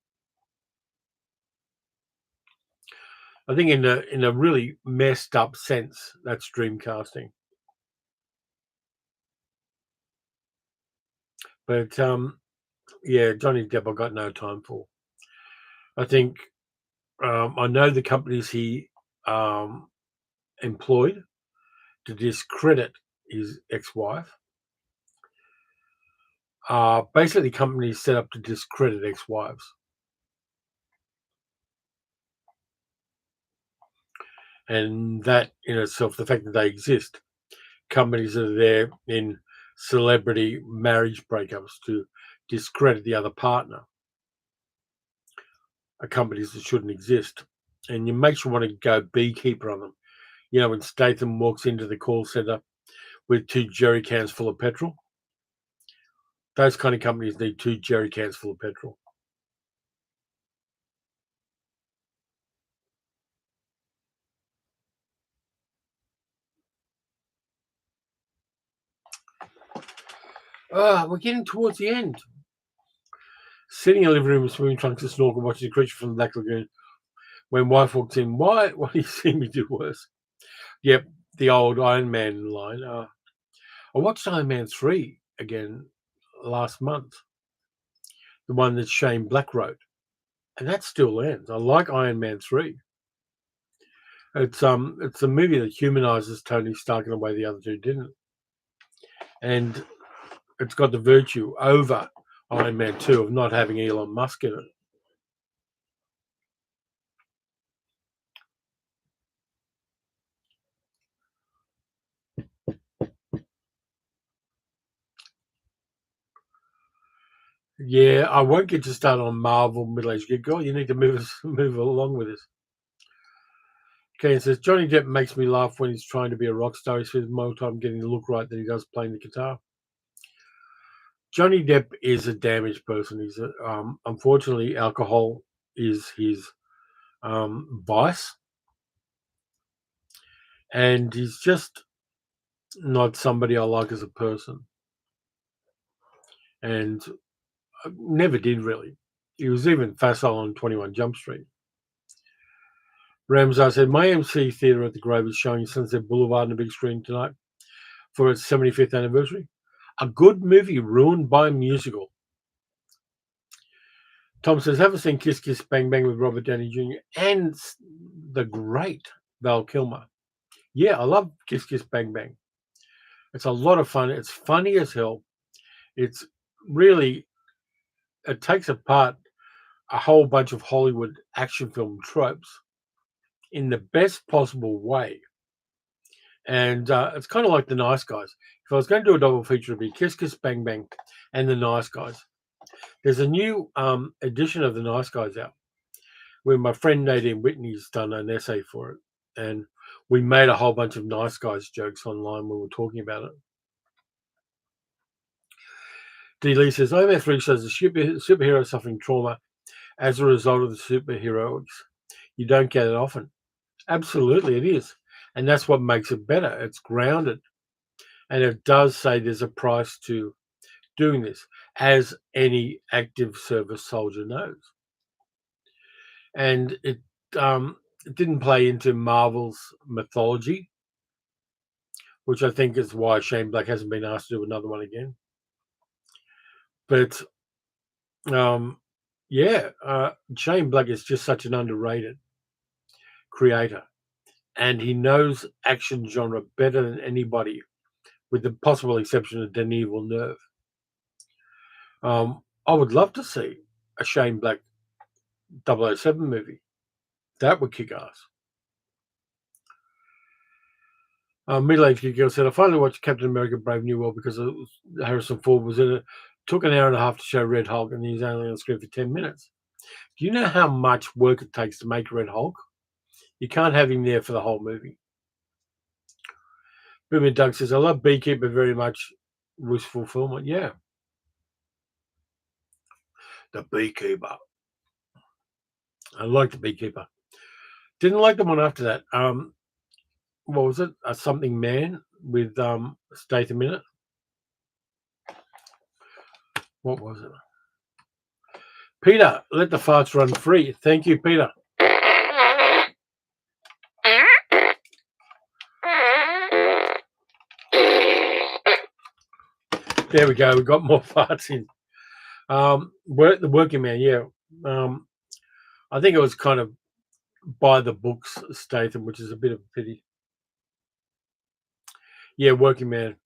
I think in a really messed up sense, that's dreamcasting. But yeah, Johnny Depp, I've got no time for. I think I know the companies he employed to discredit his ex-wife are basically companies set up to discredit ex-wives. And that in itself, the fact that they exist, companies that are there in celebrity marriage breakups to discredit the other partner, are companies that shouldn't exist. And you makes you want to go beekeeper on them. You know, when Statham walks into the call center with 2 jerry cans full of petrol, those kind of companies need 2 jerry cans full of petrol. We're getting towards the end. Sitting in a living room with swimming trunks and snorkel, watching a Creature from the Black Lagoon. When wife walks in, why do you see me do worse? Yep, the old Iron Man line. I watched Iron Man 3 again last month, the one that Shane Black wrote, and that still lands. I like Iron Man 3. It's a movie that humanizes Tony Stark in a way the other two didn't, and it's got the virtue over Iron Man 2 of not having Elon Musk in it. Yeah, I won't get you started on Marvel middle-aged geek girl. You need to move along with this. Okay, it says Johnny Depp makes me laugh when he's trying to be a rock star. He spends more time getting the look right than he does playing the guitar. Johnny Depp is a damaged person. He's unfortunately, alcohol is his vice, and he's just not somebody I like as a person, and I never did really. He was even facile on 21 Jump Street. Ramsar said, my MC Theatre at the Grove is showing Sunset Boulevard on the big screen tonight for its 75th anniversary. A good movie ruined by a musical. Tom says, haven't seen Kiss Kiss Bang Bang with Robert Downey Jr. and the great Val Kilmer. Yeah, I love Kiss Kiss Bang Bang. It's a lot of fun. It's funny as hell. It's really, it takes apart a whole bunch of Hollywood action film tropes in the best possible way. And it's kind of like The Nice Guys. If I was going to do a double feature, it'd be Kiss Kiss Bang Bang and The Nice Guys. There's a new edition of The Nice Guys out where my friend Nadine Whitney's done an essay for it. And we made a whole bunch of Nice Guys jokes online when we were talking about it. D. Lee says, OMF3 shows a superhero suffering trauma as a result of the superheroics. You don't get it often. Absolutely, it is. And that's what makes it better. It's grounded. And it does say there's a price to doing this, as any active service soldier knows. And it didn't play into Marvel's mythology, which I think is why Shane Black hasn't been asked to do another one again. But Shane Black is just such an underrated creator, and he knows action genre better than anybody, with the possible exception of Denis Villeneuve. I would love to see a Shane Black 007 movie. That would kick ass. Middle-aged girl said, I finally watched Captain America Brave New World because Harrison Ford was in it. Took an hour and a half to show Red Hulk, and he's only on the screen for 10 minutes. Do you know how much work it takes to make Red Hulk? You can't have him there for the whole movie. Boomer Doug says, I love Beekeeper very much. Wish fulfillment. Yeah. The Beekeeper. I like the Beekeeper. Didn't like the one after that. What was it? A Something Man with Statham in it. What was it? Peter, let the farts run free. Thank you, Peter. There we go. We got more farts in. The Working Man, yeah. I think it was kind of by the books, Statham, which is a bit of a pity. Yeah, Working Man.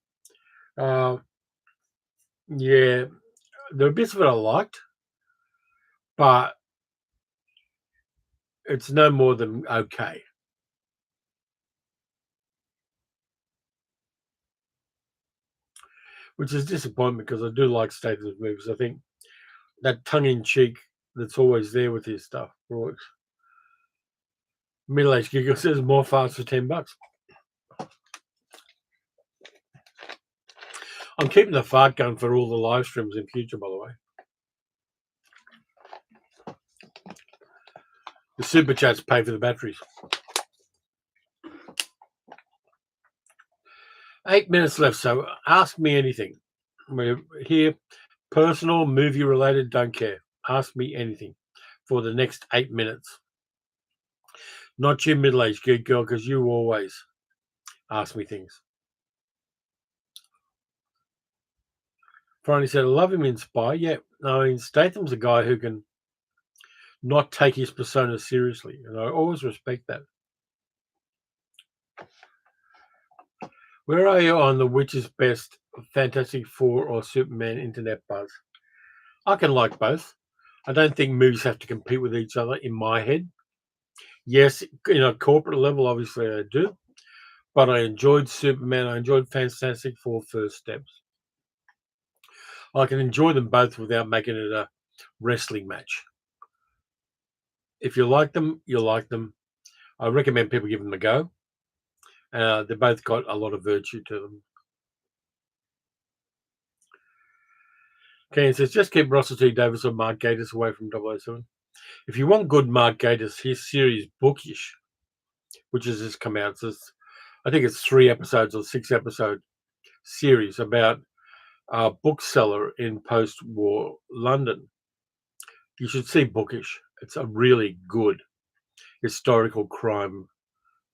Yeah, there are bits of it I liked, but it's no more than okay. Which is disappointment because I do like Statham's movies. I think that tongue-in-cheek that's always there with his stuff works. Middle-aged giggle says more farts for $10. I'm keeping the fart gun for all the live streams in future, by the way. The super chats pay for the batteries. 8 minutes left, so ask me anything. We're here, personal, movie related, don't care. Ask me anything for the next 8 minutes. Not you, middle-aged geek girl, because you always ask me things. Franny said, I love him in Spy. Yeah, I mean, Statham's a guy who can not take his persona seriously, and I always respect that. Where are you on the which is best, Fantastic Four or Superman internet buzz? I can like both. I don't think movies have to compete with each other in my head. Yes, in a corporate level, obviously I do. But I enjoyed Superman. I enjoyed Fantastic Four First Steps. I can enjoy them both without making it a wrestling match. If you like them, you like them. I recommend people give them a go. They both got a lot of virtue to them. Ken says, just keep Russell T Davis or Mark Gatiss away from 007. If you want good Mark Gatiss, his series Bookish, which has just come out, I think it's 3 episodes or 6 episode series about a bookseller in post-war London. You should see Bookish. It's a really good historical crime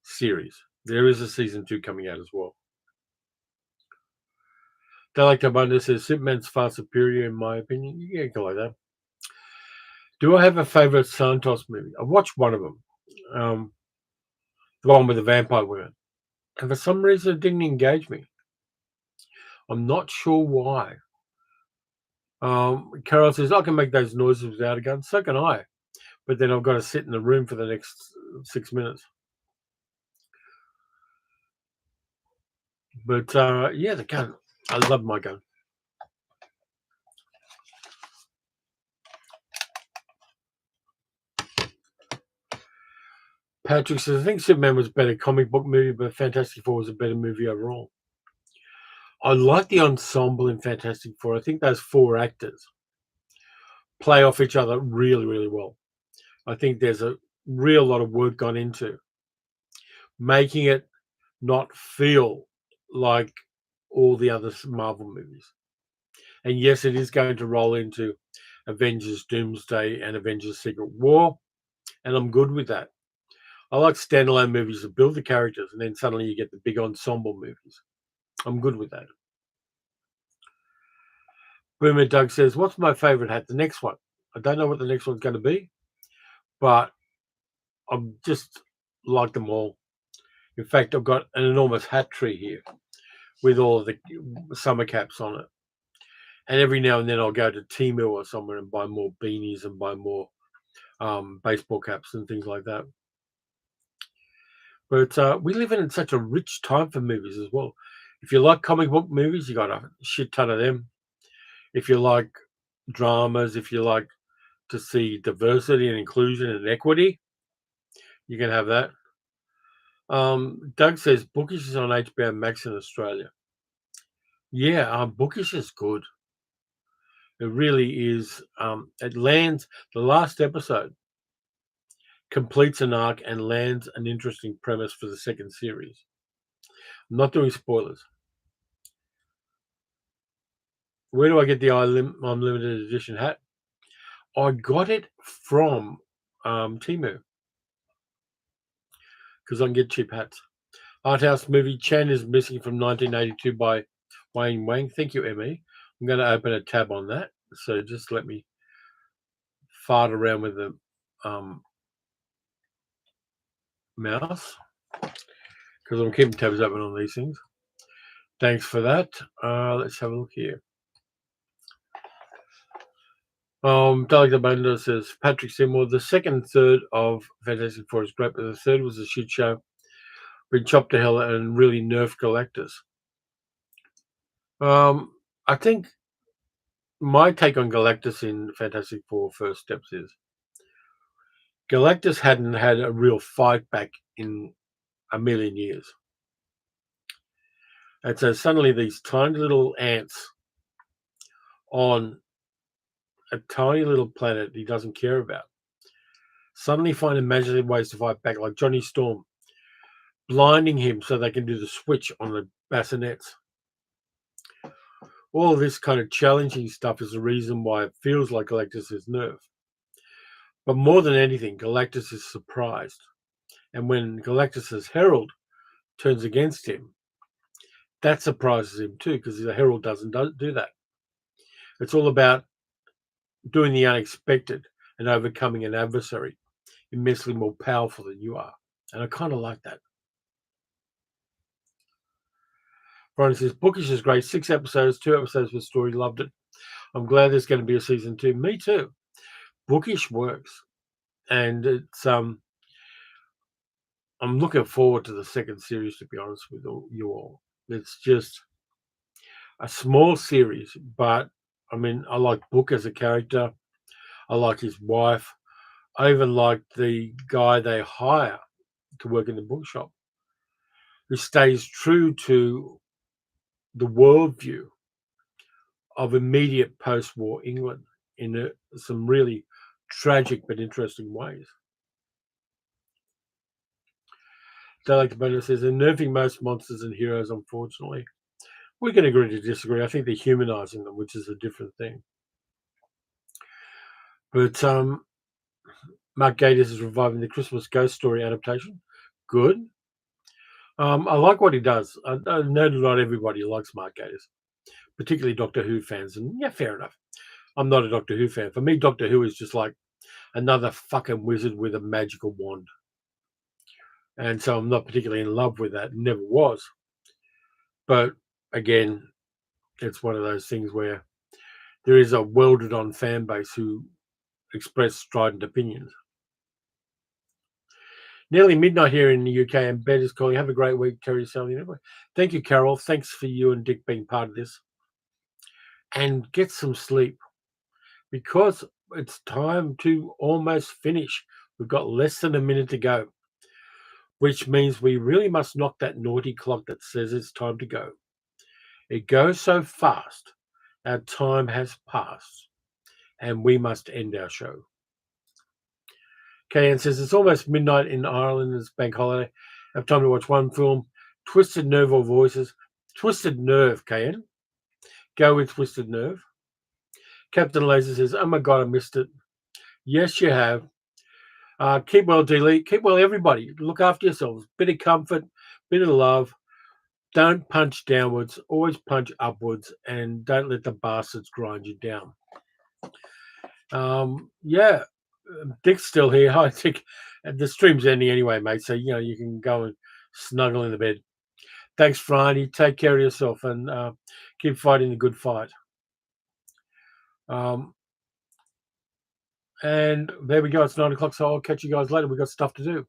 series. There is a season 2 coming out as well. Delectabunda says Superman's far superior in my opinion. Yeah, go like that. Do I have a favorite Santos movie? I watched one of them, the one with the vampire women, and for some reason it didn't engage me. I'm not sure why. Carol says I can make those noises without a gun. So can I, but then I've got to sit in the room for the next 6 minutes. But yeah, the gun. I love my gun. Patrick says, I think Superman was a better comic book movie, but Fantastic Four was a better movie overall. I like the ensemble in Fantastic Four. I think those 4 actors play off each other really, really well. I think there's a real lot of work gone into making it not feel like all the other Marvel movies. And yes, it is going to roll into Avengers Doomsday and Avengers Secret War, and I'm good with that. I like standalone movies that build the characters, and then suddenly you get the big ensemble movies. I'm good with that. Boomer Doug says, what's my favorite hat? The next one. I don't know what the next one's going to be, but I just like them all. In fact, I've got an enormous hat tree here with all of the summer caps on it. And every now and then I'll go to Temu or somewhere and buy more beanies and buy more baseball caps and things like that. But we live in such a rich time for movies as well. If you like comic book movies, you got a shit ton of them. If you like dramas, if you like to see diversity and inclusion and equity, you can have that. Doug says Bookish is on HBO Max in Australia. Yeah, Bookish is good. It really is. It lands the last episode, completes an arc and lands an interesting premise for the second series. I'm not doing spoilers. Where do I get the Unlimited Edition hat? I got it from Temu because I can get cheap hats. Art house movie Chen is Missing from 1982 by Wayne Wang. Thank you, Emmy. I'm going to open a tab on that. So just let me fart around with the mouse because I'm keeping tabs open on these things. Thanks for that. Let's have a look here. Delegate Bender says Patrick Seymour, the second and third of Fantastic Four is great, but the third was a shit show. Been chopped to hell and really nerfed Galactus. I think my take on Galactus in Fantastic Four First Steps is Galactus hadn't had a real fight back in a million years. And so suddenly these tiny little ants on a tiny little planet he doesn't care about suddenly find imaginative ways to fight back, like Johnny Storm blinding him so they can do the switch on the bassinets. All of this kind of challenging stuff is the reason why it feels like Galactus is nerfed. But more than anything, Galactus is surprised. And when Galactus's herald turns against him, that surprises him too, because the herald doesn't do that. It's all about doing the unexpected and overcoming an adversary immensely more powerful than you are. And I kind of like that. Brian says, Bookish is great. 6 episodes, 2 episodes with story. Loved it. I'm glad there's going to be a season 2. Me too. Bookish works. And it's I'm looking forward to the second series, to be honest with you all. It's just a small series, but I mean, I like Book as a character. I like his wife. I even like the guy they hire to work in the bookshop, who stays true to the worldview of immediate post-war England in some really tragic but interesting ways. Delecta Bender says, they're nerfing most monsters and heroes, unfortunately. We can agree to disagree. I think they're humanizing them, which is a different thing. But Mark Gatiss is reviving the Christmas Ghost Story adaptation. Good. I like what he does. I know not everybody likes Mark Gatiss, particularly Doctor Who fans. And yeah, fair enough. I'm not a Doctor Who fan. For me, Doctor Who is just like another fucking wizard with a magical wand. And so I'm not particularly in love with that. Never was. But again, it's one of those things where there is a welded-on fan base who express strident opinions. Nearly midnight here in the UK, and Ben is calling. Have a great week, Terry, Sally. Thank you, Carol. Thanks for you and Dick being part of this. And get some sleep, because it's time to almost finish. We've got less than a minute to go, which means we really must knock that naughty clock that says it's time to go. It goes so fast, our time has passed, and we must end our show. KN says, it's almost midnight in Ireland. It's bank holiday. I have time to watch one film, Twisted Nerve or Voices. Twisted Nerve, KN. Go with Twisted Nerve. Captain Laser says, oh my God, I missed it. Yes, you have. Keep well, delete. Keep well, everybody. Look after yourselves. Bit of comfort, bit of love. Don't punch downwards. Always punch upwards, and don't let the bastards grind you down. Yeah, Dick's still here. I think the stream's ending anyway, mate. So you can go and snuggle in the bed. Thanks, Friday. Take care of yourself and keep fighting the good fight. And there we go. It's 9 o'clock, so I'll catch you guys later. We've got stuff to do.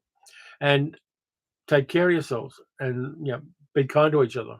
And take care of yourselves, and be kind to each other.